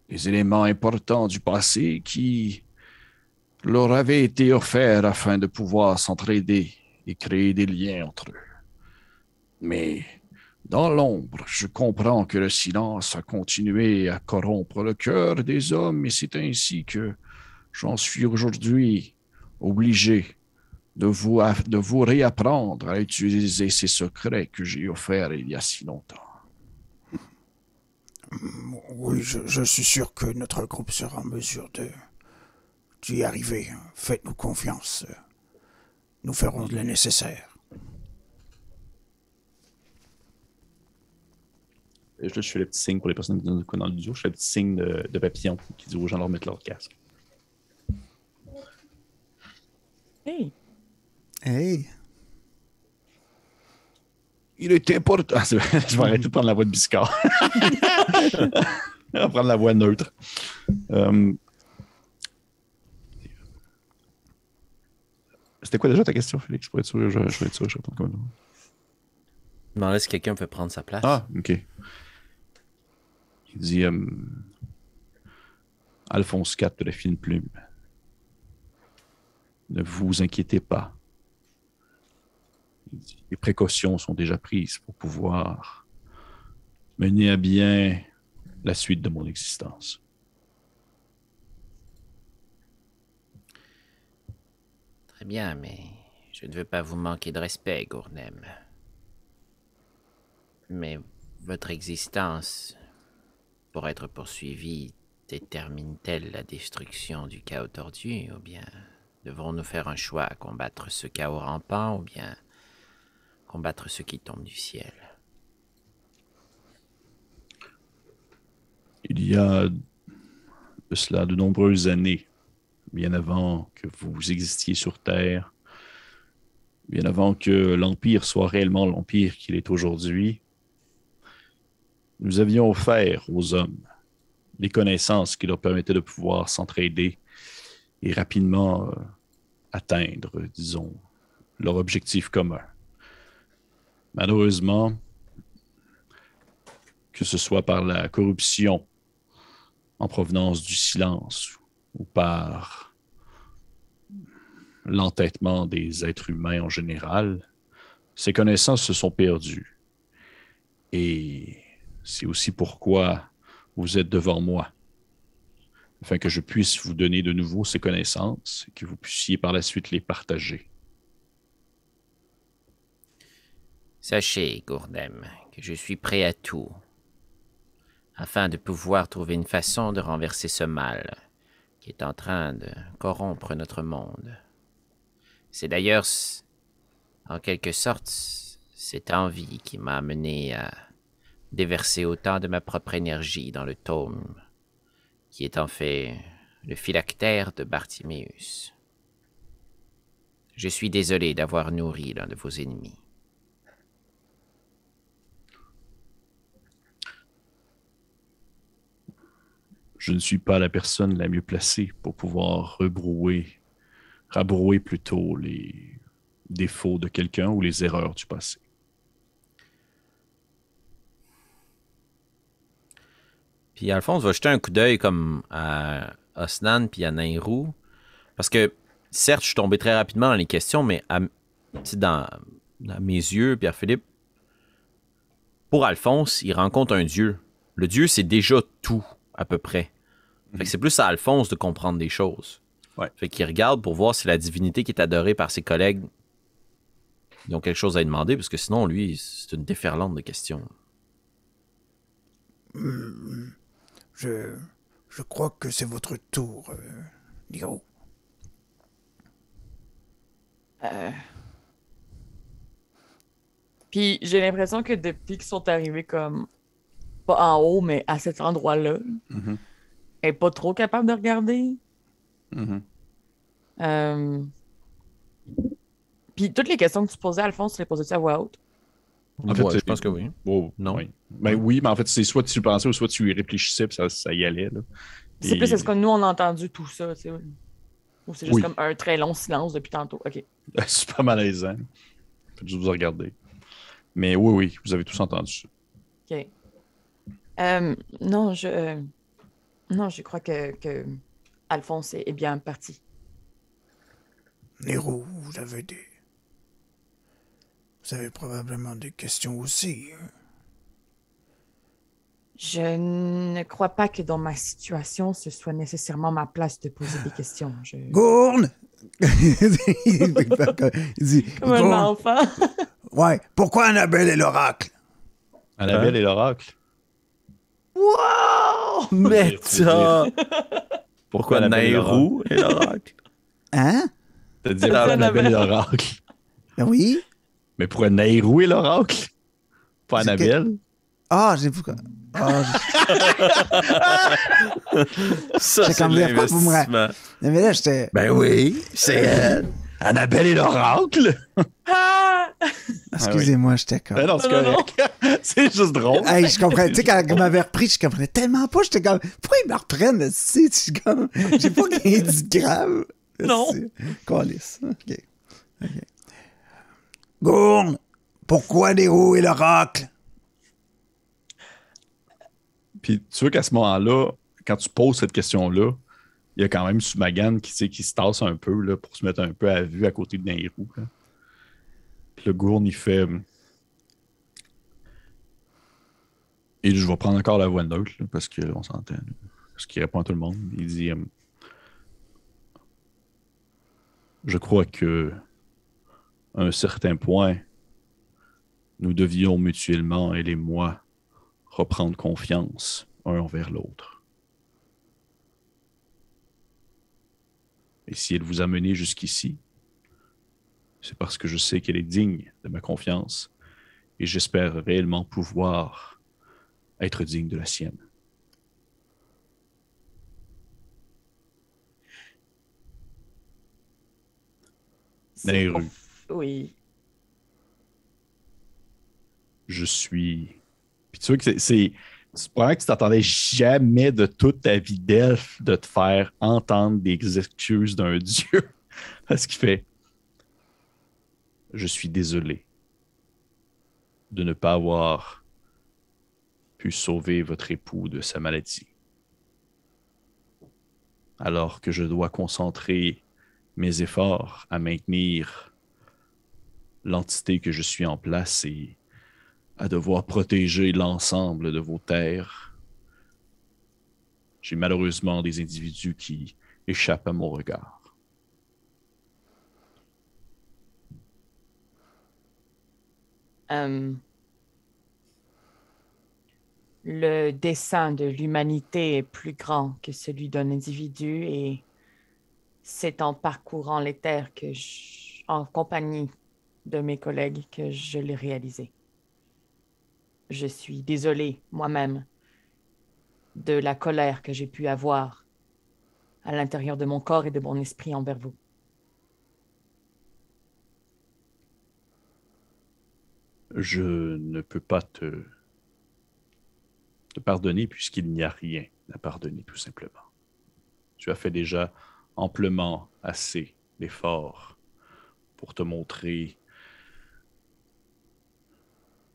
des éléments importants du passé qui leur avaient été offerts afin de pouvoir s'entraider et créer des liens entre eux. Mais dans l'ombre, je comprends que le silence a continué à corrompre le cœur des hommes et c'est ainsi que j'en suis aujourd'hui obligé de vous réapprendre à utiliser ces secrets que j'ai offerts il y a si longtemps. Oui, je suis sûr que notre groupe sera en mesure d'y arriver. Faites-nous confiance. Nous ferons le nécessaire. Je fais le petit signe pour les personnes qui nous écoutent dans l'audio. Je fais le petit signe de papillon qui dit aux gens de remettre leur casque. Hey! Hey. Il est important. Je vais arrêter de prendre la voix de Biscard. Je vais prendre la voix neutre. C'était quoi déjà ta question, Félix? Pour être sûr, je vais être sûr, je réponds comme ça. Je me demandais si quelqu'un veut prendre sa place. Ah, ok. Il dit Alphonse IV de la fine plume. Ne vous inquiétez pas. Il dit, les précautions sont déjà prises pour pouvoir mener à bien la suite de mon existence. Très bien, mais je ne veux pas vous manquer de respect, Gournem. Mais votre existence, pour être poursuivie, détermine-t-elle la destruction du chaos tordu, ou bien devrons-nous faire un choix à combattre ce chaos rampant, ou bien combattre ce qui tombe du ciel? Il y a de cela de nombreuses années, bien avant que vous existiez sur Terre, bien avant que l'Empire soit réellement l'Empire qu'il est aujourd'hui, nous avions offert aux hommes des connaissances qui leur permettaient de pouvoir s'entraider et rapidement atteindre, disons, leur objectif commun. Malheureusement, que ce soit par la corruption en provenance du silence ou par l'entêtement des êtres humains en général, ces connaissances se sont perdues. Et c'est aussi pourquoi vous êtes devant moi, afin que je puisse vous donner de nouveau ces connaissances et que vous puissiez par la suite les partager. Sachez, Gournem, que je suis prêt à tout, afin de pouvoir trouver une façon de renverser ce mal qui est en train de corrompre notre monde. C'est d'ailleurs, en quelque sorte, cette envie qui m'a amené à déverser autant de ma propre énergie dans le tome, qui est en fait le phylactère de Bartiméus. Je suis désolé d'avoir nourri l'un de vos ennemis. Je ne suis pas la personne la mieux placée pour pouvoir rabrouer plutôt les défauts de quelqu'un ou les erreurs du passé. Puis Alphonse va jeter un coup d'œil comme à Osnan puis à Nairou. Parce que, certes, je suis tombé très rapidement dans les questions, mais dans mes yeux, Pierre-Philippe, pour Alphonse, il rencontre un dieu. Le dieu, c'est déjà tout, à peu près. Fait que c'est plus à Alphonse de comprendre des choses. Ouais. Fait qu'il regarde pour voir si la divinité qui est adorée par ses collègues, ils ont quelque chose à lui demander, parce que sinon, lui, c'est une déferlante de questions. Je crois que c'est votre tour, Niro. Puis j'ai l'impression que depuis qu'ils sont arrivés comme pas en haut, mais à cet endroit-là, Mhm. elle est pas trop capable de regarder. Mhm. Puis toutes les questions que tu posais, Alphonse, tu les posais-tu à voix haute? En fait, Ouais, je pense que oui. Oh, Non? Oui. Ben oui, mais en fait, c'est soit tu pensais ou soit tu y réfléchissais, puis ça y allait. Là. C'est plus, est-ce que nous, on a entendu tout ça, tu sais? Ou c'est juste Oui. comme un très long silence depuis tantôt? OK. C'est pas malaisant. Faites juste vous regarder. Mais oui, vous avez tous entendu ça. OK. Non, je crois que Alphonse est bien parti. Nero, vous avez probablement des questions aussi. Hein? Je ne crois pas que dans ma situation, ce soit nécessairement ma place de poser des questions. Gourne! Il dit, Comme un Gourne. enfant. Ouais, pourquoi Annabelle et l'oracle? Annabelle et l'oracle. Wow! Mais ça! Pourquoi Annabelle et l'oracle? Nairou et l'oracle? Hein? T'as dit Annabelle et l'oracle. Ben oui. Mais pourquoi Nairou et l'oracle? Pas C'est Annabelle? Ah, j'ai pourquoi. Ah, Ça, J'ai c'est comme de l'air pas pour me l'investissement. non, mais là, j'étais. Ben oui, c'est elle. Annabelle et l'oracle? Ah! Excusez-moi, j'étais comme. Ben non, c'est Non, non, correct. C'est juste drôle. Hey, je comprenais. Tu sais, quand il m'avait repris, je comprenais tellement pas. J'étais comme. Pourquoi ils me reprennent? Je suis comme. J'ai pas rien dit de grave. Non. Calice. OK. Gourne, pourquoi Nero et l'oracle? Puis tu vois qu'à ce moment-là, quand tu poses cette question-là, il y a quand même Sumagan qui se tasse un peu là, pour se mettre un peu à vue à côté de Nairou. Là. Puis le Gourne, il fait. Et je vais prendre encore la voix neutre, là, parce qu'on s'entend. Là, parce qu'il répond à tout le monde. Il dit je crois que à un certain point, nous devions mutuellement, elle et moi, reprendre confiance un envers l'autre. Et si elle vous a mené jusqu'ici, c'est parce que je sais qu'elle est digne de ma confiance et j'espère réellement pouvoir être digne de la sienne. Nairou. Oui. Je suis... Puis tu vois que c'est probablement que tu t'attendais jamais de toute ta vie d'elfe de te faire entendre des excuses d'un dieu. Parce qu'il fait « Je suis désolé de ne pas avoir pu sauver votre époux de sa maladie. Alors que je dois concentrer mes efforts à maintenir l'entité que je suis en place et à devoir protéger l'ensemble de vos terres. J'ai malheureusement des individus qui échappent à mon regard. Le dessein de l'humanité est plus grand que celui d'un individu et c'est en parcourant les terres en compagnie de mes collègues que je l'ai réalisé. Je suis désolé moi-même de la colère que j'ai pu avoir à l'intérieur de mon corps et de mon esprit envers vous. Je ne peux pas te pardonner puisqu'il n'y a rien à pardonner, tout simplement. Tu as fait déjà amplement assez d'efforts pour te montrer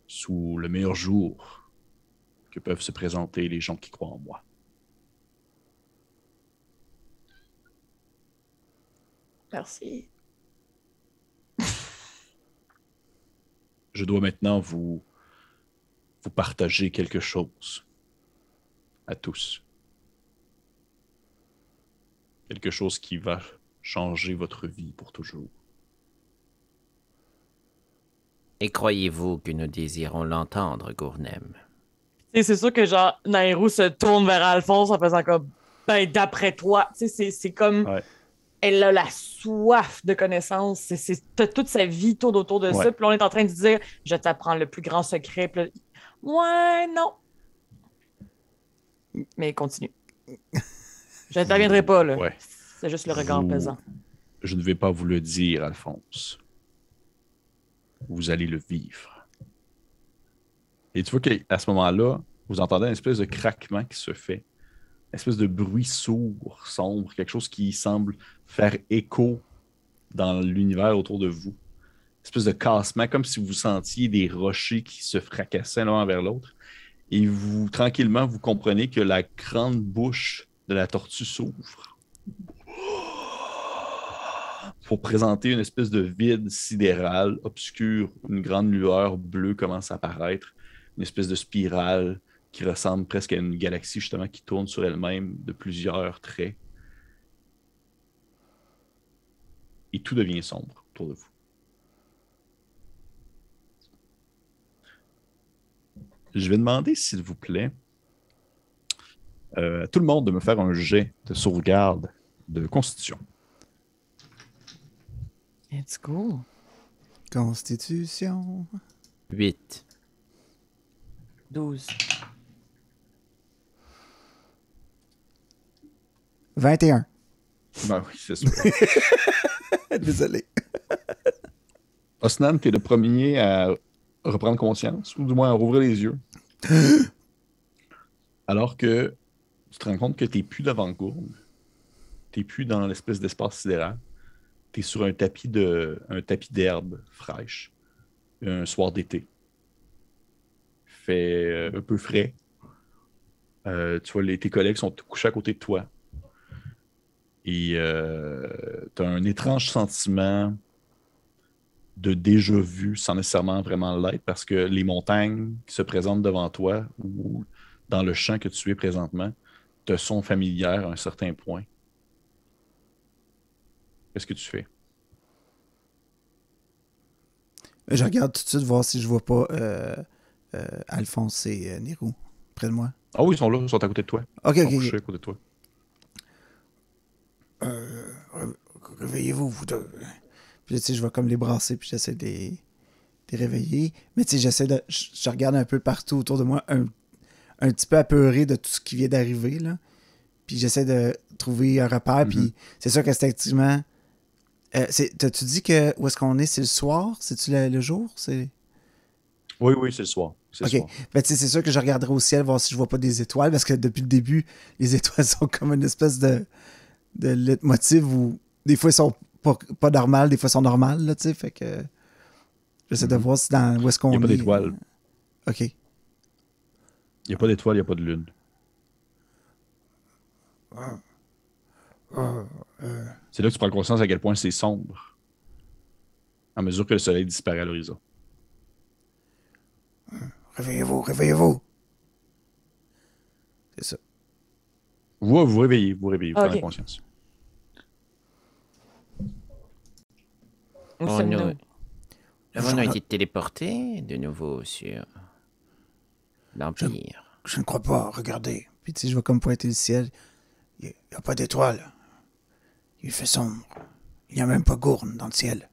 sous le meilleur jour que peuvent se présenter les gens qui croient en moi. Merci. Je dois maintenant vous partager quelque chose à tous. Quelque chose qui va changer votre vie pour toujours. Et croyez-vous que nous désirons l'entendre, Gournem? Et c'est sûr que genre Nairou se tourne vers Alphonse en faisant comme ben d'après toi, tu sais c'est comme Ouais. elle a la soif de connaissances, toute sa vie tourne autour de ça, puis là, on est en train de dire je t'apprends le plus grand secret, puis là, ouais, non. Mais continue. Je n'interviendrai pas là. Ouais. C'est juste le regard pesant. Je ne vais pas vous le dire, Alphonse. Vous allez le vivre. Et tu vois qu'à ce moment-là, vous entendez une espèce de craquement qui se fait. Une espèce de bruit sourd, sombre, quelque chose qui semble faire écho dans l'univers autour de vous. Une espèce de cassement, comme si vous sentiez des rochers qui se fracassaient l'un vers l'autre. Et vous, tranquillement, vous comprenez que la grande bouche de la tortue s'ouvre pour présenter une espèce de vide sidéral, obscur. Une grande lueur bleue commence à apparaître. Une espèce de spirale qui ressemble presque à une galaxie, justement, qui tourne sur elle-même de plusieurs traits. Et tout devient sombre autour de vous. Je vais demander, s'il vous plaît, à tout le monde de me faire un jet de sauvegarde de Constitution. Let's go. Constitution. 8. 12. 21. Ben oui, c'est sûr. Désolé. Osnan, tu es le premier à reprendre conscience, ou du moins à rouvrir les yeux. Alors que tu te rends compte que tu n'es plus devant Gourne. Tu n'es plus dans l'espèce d'espace sidéral. Tu es sur un tapis d'herbe fraîche. Un soir d'été. Il fait un peu frais. Tu vois, tes collègues sont couchés à côté de toi. Et tu as un étrange sentiment de déjà-vu sans nécessairement vraiment l'être, parce que les montagnes qui se présentent devant toi ou dans le champ que tu es présentement te sont familières à un certain point. Qu'est-ce que tu fais? Je regarde tout de suite voir si je vois pas Alphonse et Nérou près de moi. Ah oui, ils sont là, ils sont à côté de toi. Ok, Ils sont ok. couchés à côté de toi. Réveillez-vous, vous deux. Puis, tu sais, je vais comme les brasser, puis j'essaie de les réveiller. Mais, tu sais, j'essaie de... Je regarde un peu partout autour de moi, un petit peu apeuré de tout ce qui vient d'arriver, là. Puis j'essaie de trouver un repère, puis c'est sûr qu'instinctivement... T'as-tu dit que où est-ce qu'on est? C'est le soir? C'est-tu le jour? C'est... Oui, c'est le soir. C'est OK. le soir. Ben, tu sais, c'est sûr que je regarderai au ciel, voir si je vois pas des étoiles, parce que depuis le début, les étoiles sont comme une espèce de leitmotiv où des fois, ils sont pas normales, des fois, ils sont normales, là, tu sais, fait que j'essaie de voir si où est-ce qu'on est. Il n'y a pas d'étoiles. OK. Il n'y a pas d'étoiles, il n'y a pas de lune. C'est là que tu prends conscience à quel point c'est sombre. À mesure que le soleil disparaît à l'horizon. Réveillez-vous, réveillez-vous. C'est ça. Vous vous réveillez, vous prenez Ok. conscience. Où On sommes-nous? avons-nous été téléportés de nouveau sur l'Empire? Je ne crois pas, regardez. Puis, tu sais, je vais comme pointer le ciel. Il n'y a pas d'étoiles. Il fait sombre. Il n'y a même pas Gourne dans le ciel.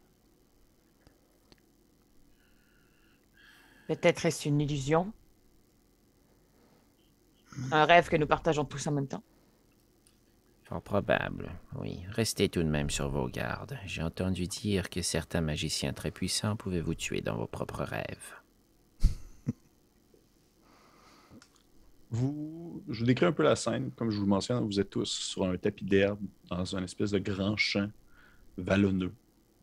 Peut-être est-ce une illusion? Un rêve que nous partageons tous en même temps? Fort probable, oui. Restez tout de même sur vos gardes. J'ai entendu dire que certains magiciens très puissants pouvaient vous tuer dans vos propres rêves. Je vous décris un peu la scène. Comme je vous le mentionne, vous êtes tous sur un tapis d'herbe dans un espèce de grand champ vallonneux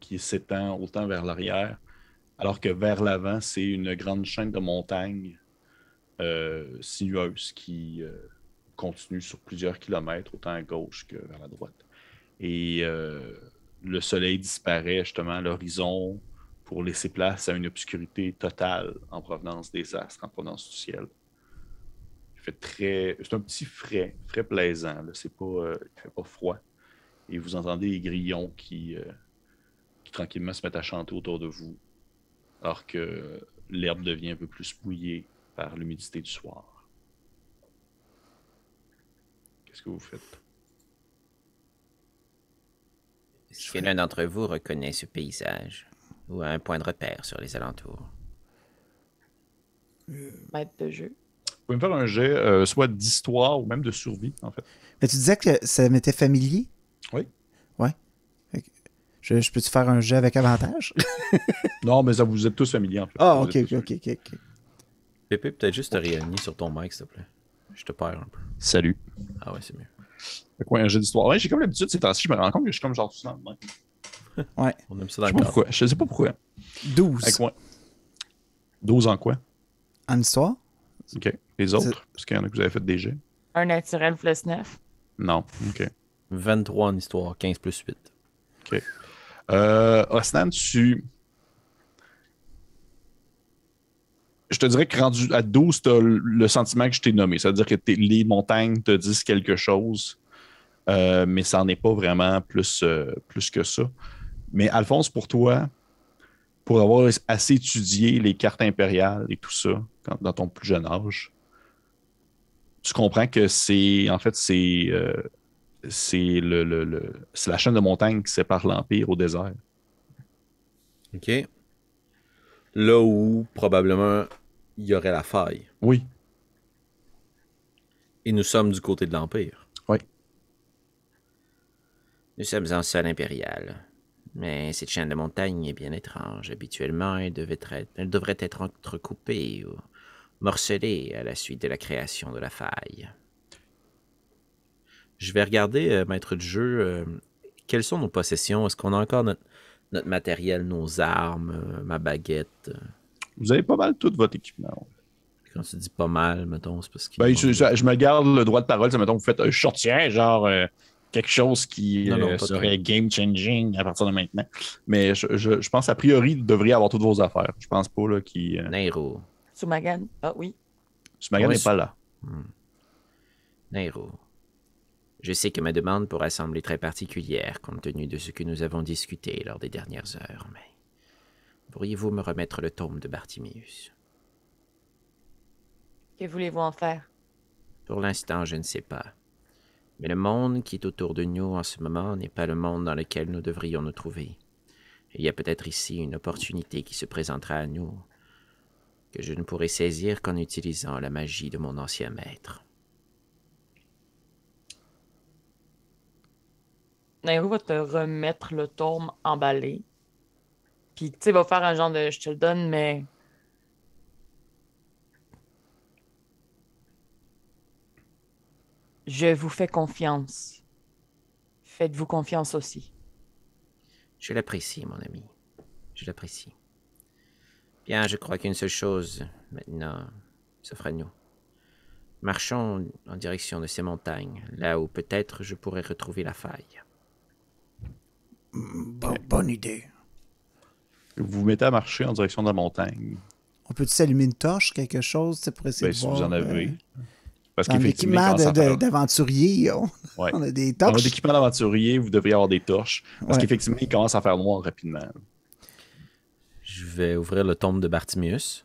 qui s'étend autant vers l'arrière, alors que vers l'avant, c'est une grande chaîne de montagnes sinueuses qui continue sur plusieurs kilomètres, autant à gauche que vers la droite. Et le soleil disparaît justement à l'horizon pour laisser place à une obscurité totale en provenance des astres, en provenance du ciel. C'est un petit frais plaisant. Là. Il ne fait pas froid. Et vous entendez les grillons qui tranquillement se mettent à chanter autour de vous, alors que l'herbe devient un peu plus mouillée par l'humidité du soir. Qu'est-ce que vous faites? Est-ce que l'un d'entre vous reconnaît ce paysage ou a un point de repère sur les alentours? Maître de jeu. Vous pouvez me faire un jet, soit d'histoire ou même de survie, en fait. Mais tu disais que ça m'était familier? Oui. Ouais. Je peux-tu faire un jet avec avantage? Non, mais ça vous êtes tous familiers, en fait. Ah, Vous ok. êtes tous familiers. Pépé, peut-être juste te réaligner sur ton mic, s'il te plaît. Je te perds un peu. Salut. Ah ouais, c'est mieux. Fait quoi, un jet d'histoire? Ouais, j'ai comme l'habitude ces temps-ci, je me rends compte que je suis comme genre tout ça. Ouais. On aime ça dans Je sais le pas cadre. pourquoi. Je sais pas pourquoi. 12 Avec moi. 12 en quoi? en histoire. OK. Les autres? Parce qu'il y en a que vous avez fait des jets. Un naturel plus 9. Non. OK. 23 en histoire, 15 plus 8. OK. Osnan, je te dirais que rendu à 12, tu as le sentiment que je t'ai nommé. C'est-à-dire que les montagnes te disent quelque chose, mais ça n'en est pas vraiment plus que ça. Mais Alphonse, pour toi, pour avoir assez étudié les cartes impériales et tout ça, dans ton plus jeune âge, tu comprends que c'est la chaîne de montagnes qui sépare l'Empire au désert. OK. Là où, probablement, il y aurait la faille. Oui. Et nous sommes du côté de l'Empire. Oui. Nous sommes en sol impérial. Mais cette chaîne de montagne est bien étrange. Habituellement, elle devrait être entrecoupée ou morcelée à la suite de la création de la faille. Je vais regarder, maître du jeu, quelles sont nos possessions. Est-ce qu'on a encore notre matériel, nos armes, ma baguette? Vous avez pas mal tout votre équipement. Quand tu dis pas mal, mettons, c'est parce que... Ben, je me garde le droit de parole. Mettons, vous faites un shortier, genre quelque chose qui serait game-changing à partir de maintenant. Mais je pense, a priori, vous devriez avoir toutes vos affaires. Je pense pas là, qu'il... Nairo. Sumagan. Ah oui. Sumagan n'est pas là. Nairo. Je sais que ma demande pourra sembler très particulière compte tenu de ce que nous avons discuté lors des dernières heures, mais pourriez-vous me remettre le tome de Bartimius? Que voulez-vous en faire? Pour l'instant, je ne sais pas. Mais le monde qui est autour de nous en ce moment n'est pas le monde dans lequel nous devrions nous trouver. Il y a peut-être ici une opportunité qui se présentera à nous, que je ne pourrai saisir qu'en utilisant la magie de mon ancien maître. Nairo va te remettre le tome emballé. Puis, tu sais, va faire un genre de je te le donne, mais. Je vous fais confiance. Faites-vous confiance aussi. Je l'apprécie, mon ami. Je l'apprécie. Bien, je crois qu'une seule chose, maintenant, s'offre à nous. Marchons en direction de ces montagnes, là où peut-être je pourrais retrouver la faille. Bonne idée. Vous vous mettez à marcher en direction de la montagne. On peut-tu s'allumer une torche, quelque chose, pour essayer Ben, de si voir... vous en avez. Parce Dans qu'effectivement, l'équipement quand ça fait- d'aventurier, Ouais. on a des Dans votre torches. équipement d'aventurier, vous devriez avoir des torches. Parce Ouais. qu'effectivement, il commence à faire noir rapidement. Je vais ouvrir le tome de Bartimius.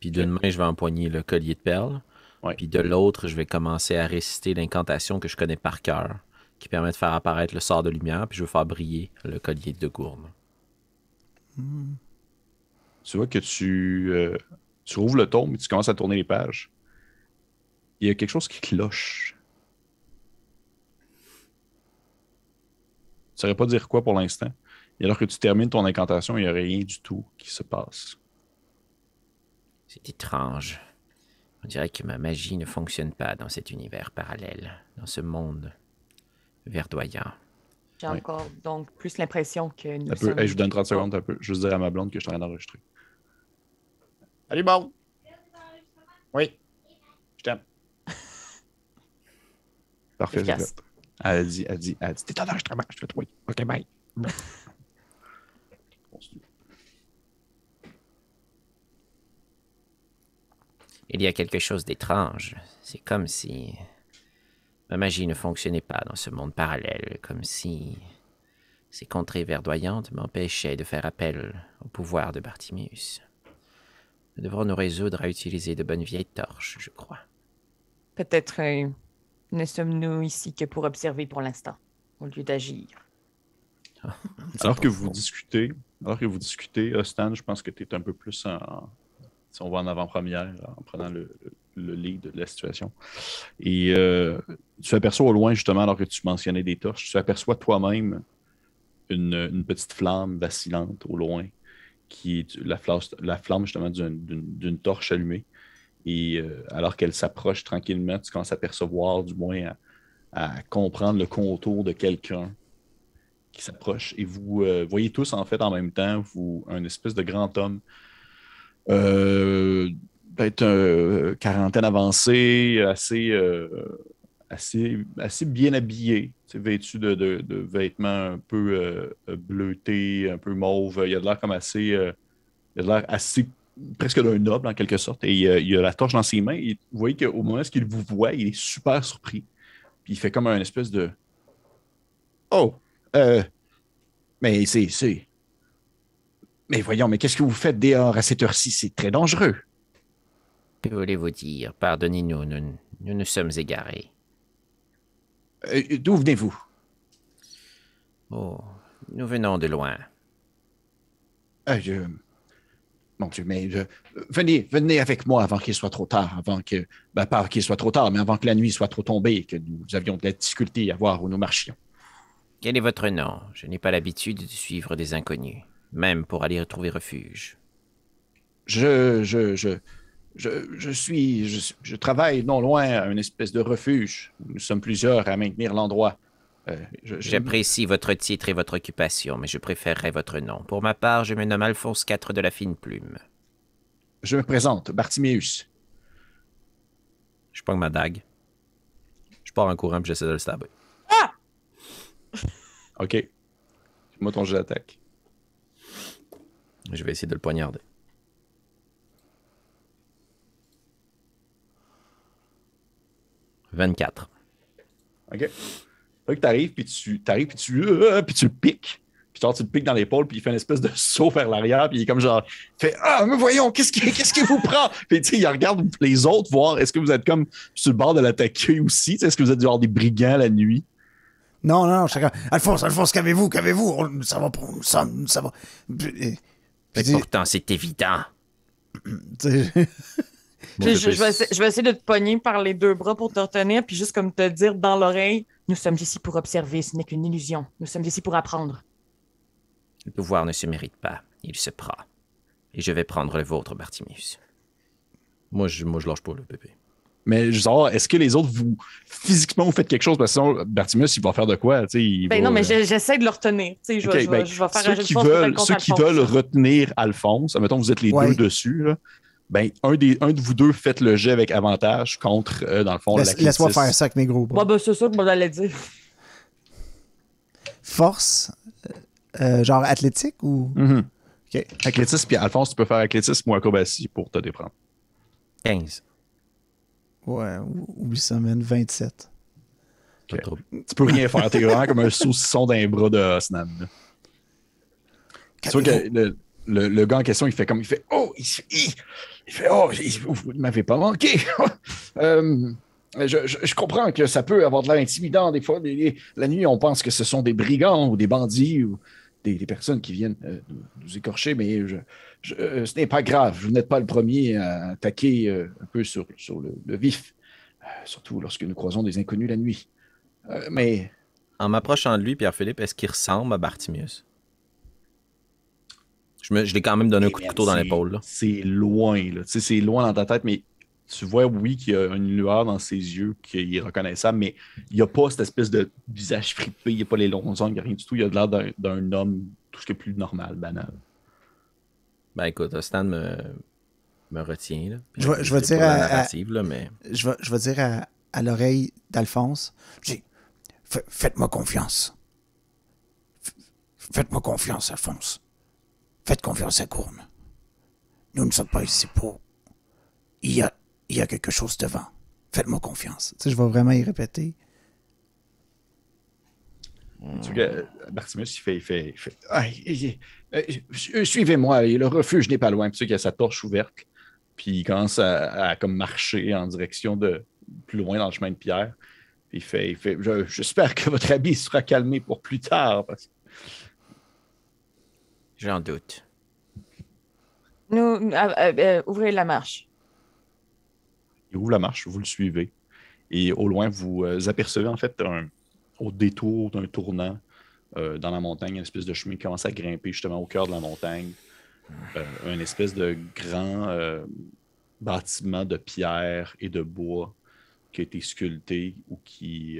Puis d'une main, je vais empoigner le collier de perles. Ouais. Puis de l'autre, je vais commencer à réciter l'incantation que je connais par cœur, qui permet de faire apparaître le sort de lumière, puis je vais faire briller le collier de gourne. Tu vois que tu ouvres le tome et tu commences à tourner les pages. Il y a quelque chose qui cloche. Tu ne saurais pas dire quoi pour l'instant. Et alors que tu termines ton incantation, il n'y a rien du tout qui se passe. C'est étrange. On dirait que ma magie ne fonctionne pas dans cet univers parallèle, dans ce monde verdoyant. J'ai encore donc plus l'impression que nous Ça peut... sommes... Hey, je vous donne 30 secondes, un peu. Juste dire à ma blonde que je suis en train d'enregistrer. Salut, bon. Oui. Je t'aime. Parfait, c'est Efficace. fait. Elle dit, t'es en enregistrement, je fais oui. OK, bye. Il y a quelque chose d'étrange. C'est comme si ma magie ne fonctionnait pas dans ce monde parallèle, comme si ces contrées verdoyantes m'empêchaient de faire appel au pouvoir de Bartimius. Nous devrons nous résoudre à utiliser de bonnes vieilles torches, je crois. Peut-être ne sommes-nous ici que pour observer pour l'instant, au lieu d'agir. Alors que vous discutez, Stan, je pense que tu es un peu plus en... Si on va en avant-première, en prenant le lead de la situation. Et tu aperçois au loin, justement, alors que tu mentionnais des torches, tu aperçois toi-même une petite flamme vacillante au loin, qui est la flamme justement d'une torche allumée. Et alors qu'elle s'approche tranquillement, tu commences à percevoir, du moins à comprendre le contour de quelqu'un qui s'approche. Et vous voyez tous, en fait, en même temps, un espèce de grand homme, peut-être quarantaine avancée, assez bien habillé, vêtu de vêtements un peu bleutés, un peu mauve. Il a l'air comme il a l'air assez presque d'un noble en quelque sorte. Et il a la torche dans ses mains. Et vous voyez qu'au moment où il vous voit, il est super surpris. Puis il fait comme un espèce de Oh! Mais c'est... Mais voyons, mais qu'est-ce que vous faites dehors à cette heure-ci? C'est très dangereux. Que voulez-vous dire? Pardonnez-nous, nous nous sommes égarés. D'où venez-vous? Oh, nous venons de loin. Mon Dieu, mais venez avec moi avant qu'il soit trop tard, pas qu'il soit trop tard, mais avant que la nuit soit trop tombée et que nous avions de la difficulté à voir où nous marchions. Quel est votre nom? Je n'ai pas l'habitude de suivre des inconnus, même pour aller retrouver refuge. Je travaille non loin à une espèce de refuge. Nous sommes plusieurs à maintenir l'endroit. J'apprécie votre titre et votre occupation, mais je préférerais votre nom. Pour ma part, je me nomme Alphonse IV de la Fine Plume. Je me présente, Bartiméus. Je pogne ma dague. Je pars en courant puis j'essaie de le stabber. Ah! OK. Moi, ton jeu d'attaque. Je vais essayer de le poignarder. « 24. » OK. Fait que t'arrives, puis tu le piques. Puis genre, tu le piques dans l'épaule, puis il fait une espèce de saut vers l'arrière, puis il est comme genre, il fait Ah, mais voyons, qu'est-ce qui vous prend? Puis tu sais, il regarde les autres voir, est-ce que vous êtes comme sur le bord de l'attaquer aussi? Est-ce que vous êtes genre des brigands la nuit? Non, chacun. Alphonse, qu'avez-vous? Ça va pour nous, ça va. Mais pourtant, c'est évident. Je vais essayer de te pogner par les deux bras pour te retenir, puis juste comme te dire dans l'oreille, nous sommes ici pour observer, ce n'est qu'une illusion. Nous sommes ici pour apprendre. Le pouvoir ne se mérite pas, il se prend. Et je vais prendre le vôtre, Bartimius. Moi, je lâche pas, le bébé. Mais genre, est-ce que les autres, physiquement, vous faites quelque chose? Parce que sinon, Bartimus, il va faire de quoi? Non, mais j'essaie de leur tenir. Je vais faire un jeu de force ceux qui veulent retenir Alphonse, admettons, vous êtes les deux dessus, là, ben, un de vous deux, faites le jet avec avantage contre, dans le fond, laisse-moi faire ça avec mes gros bras. C'est ça que je m'allais dire. Force, genre athlétique ou... Mm-hmm. OK. Athlétisme, puis Alphonse, tu peux faire athlétisme ou acrobatie pour te déprendre. 15. Ouais, oublie ça, man. 27. Okay. Tu peux rien faire. T'es vraiment comme un saucisson d'un bras de Osnan. Tu vois que le gars en question, il fait Oh, vous ne m'avez pas manqué. Je comprends que ça peut avoir de l'air intimidant. Des fois, la nuit, on pense que ce sont des brigands ou des bandits ou des personnes qui viennent nous écorcher, mais ce n'est pas grave. Vous n'êtes pas le premier à attaquer un peu sur le vif, surtout lorsque nous croisons des inconnus la nuit. Mais... En m'approchant de lui, Pierre-Philippe, est-ce qu'il ressemble à Bartimius? Je l'ai quand même donné un coup de couteau dans l'épaule. C'est loin, là. C'est loin dans ta tête, mais Tu vois, oui, qu'il y a une lueur dans ses yeux qui est reconnaissable, mais il n'y a pas cette espèce de visage fripé, il n'y a pas les longs ongles, il n'y a rien du tout. Il a l'air d'un homme, tout ce qui est plus normal, banal. Ben écoute, Stan me retient. Là. Je vais C'est dire pas la à- narrative, là, mais... Je vais dire à l'oreille d'Alphonse. Faites-moi confiance. Faites-moi confiance, Alphonse. Faites confiance à Gourne. Nous ne sommes pas ici pour... Il y a quelque chose devant. Faites-moi confiance. Tu sais, je vais vraiment y répéter. Tu vois que Bartimus, il fait Ah, suivez-moi, le refuge n'est pas loin. tu sais qu'il a sa torche ouverte, puis il commence à comme marcher en direction de plus loin dans le chemin de pierre. Puis il fait j'espère que votre habit sera calmé pour plus tard. Parce... J'en doute. Ouvrez la marche. Il ouvre la marche, vous le suivez. Et au loin, vous apercevez en fait au détour d'un tournant dans la montagne, une espèce de chemin qui commence à grimper justement au cœur de la montagne. Un espèce de grand bâtiment de pierre et de bois qui a été sculpté ou qui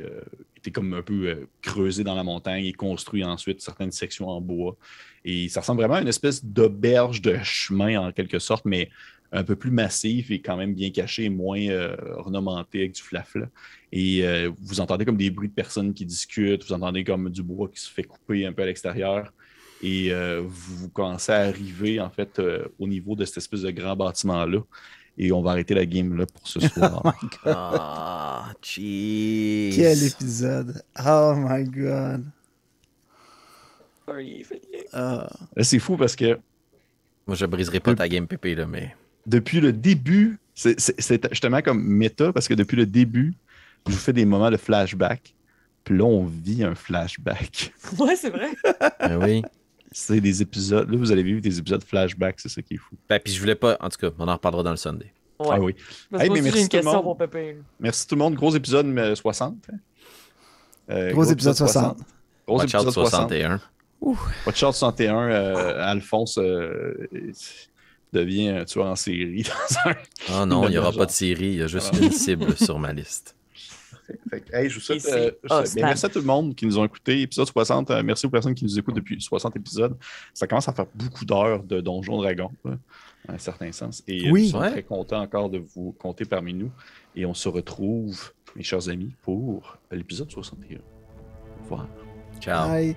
était comme un peu creusé dans la montagne et construit ensuite certaines sections en bois. Et ça ressemble vraiment à une espèce d'auberge de chemin en quelque sorte, mais un peu plus massif et quand même bien caché, moins ornementé avec du flafla. Et vous entendez comme des bruits de personnes qui discutent, vous entendez comme du bois qui se fait couper un peu à l'extérieur. Et vous commencez à arriver en fait au niveau de cette espèce de grand bâtiment-là. Et on va arrêter la game là pour ce soir. Ah, jeez. Quel épisode. Oh my God. Ah. Là, c'est fou parce que Moi, je briserai pas ta game, Pépé, là, mais... depuis le début, c'est justement comme méta parce que depuis le début, je vous fais des moments de flashback. Puis là, on vit un flashback. Ouais, c'est vrai. Ben oui. C'est des épisodes. Là, vous allez vivre des épisodes flashback, c'est ça qui est fou. Ben, puis je voulais pas... En tout cas, on en reparlera dans le Sunday. Ouais. Ah oui. Parce Hey, que moi mais aussi, j'ai merci une tout le question monde. pour Pépé. Merci tout le monde. Gros épisode 60. Gros épisode 60. Gros Watch out épisode 60. 61. Watch out 61. Alphonse devient un tueur en série. Dans un... Oh non, il n'y aura Genre. pas de série. Il y a juste une cible sur ma liste. Fait que, hey, je vous souhaite, Ici, bien, merci à tout le monde qui nous ont écoutés. Épisode 60, merci aux personnes qui nous écoutent depuis 60 épisodes. Ça commence à faire beaucoup d'heures de Donjons Dragons, là, dans un certain sens. Et Oui. nous sommes Ouais. très contents encore de vous compter parmi nous. Et on se retrouve, mes chers amis, pour l'épisode 61. Au revoir. Ciao. Bye.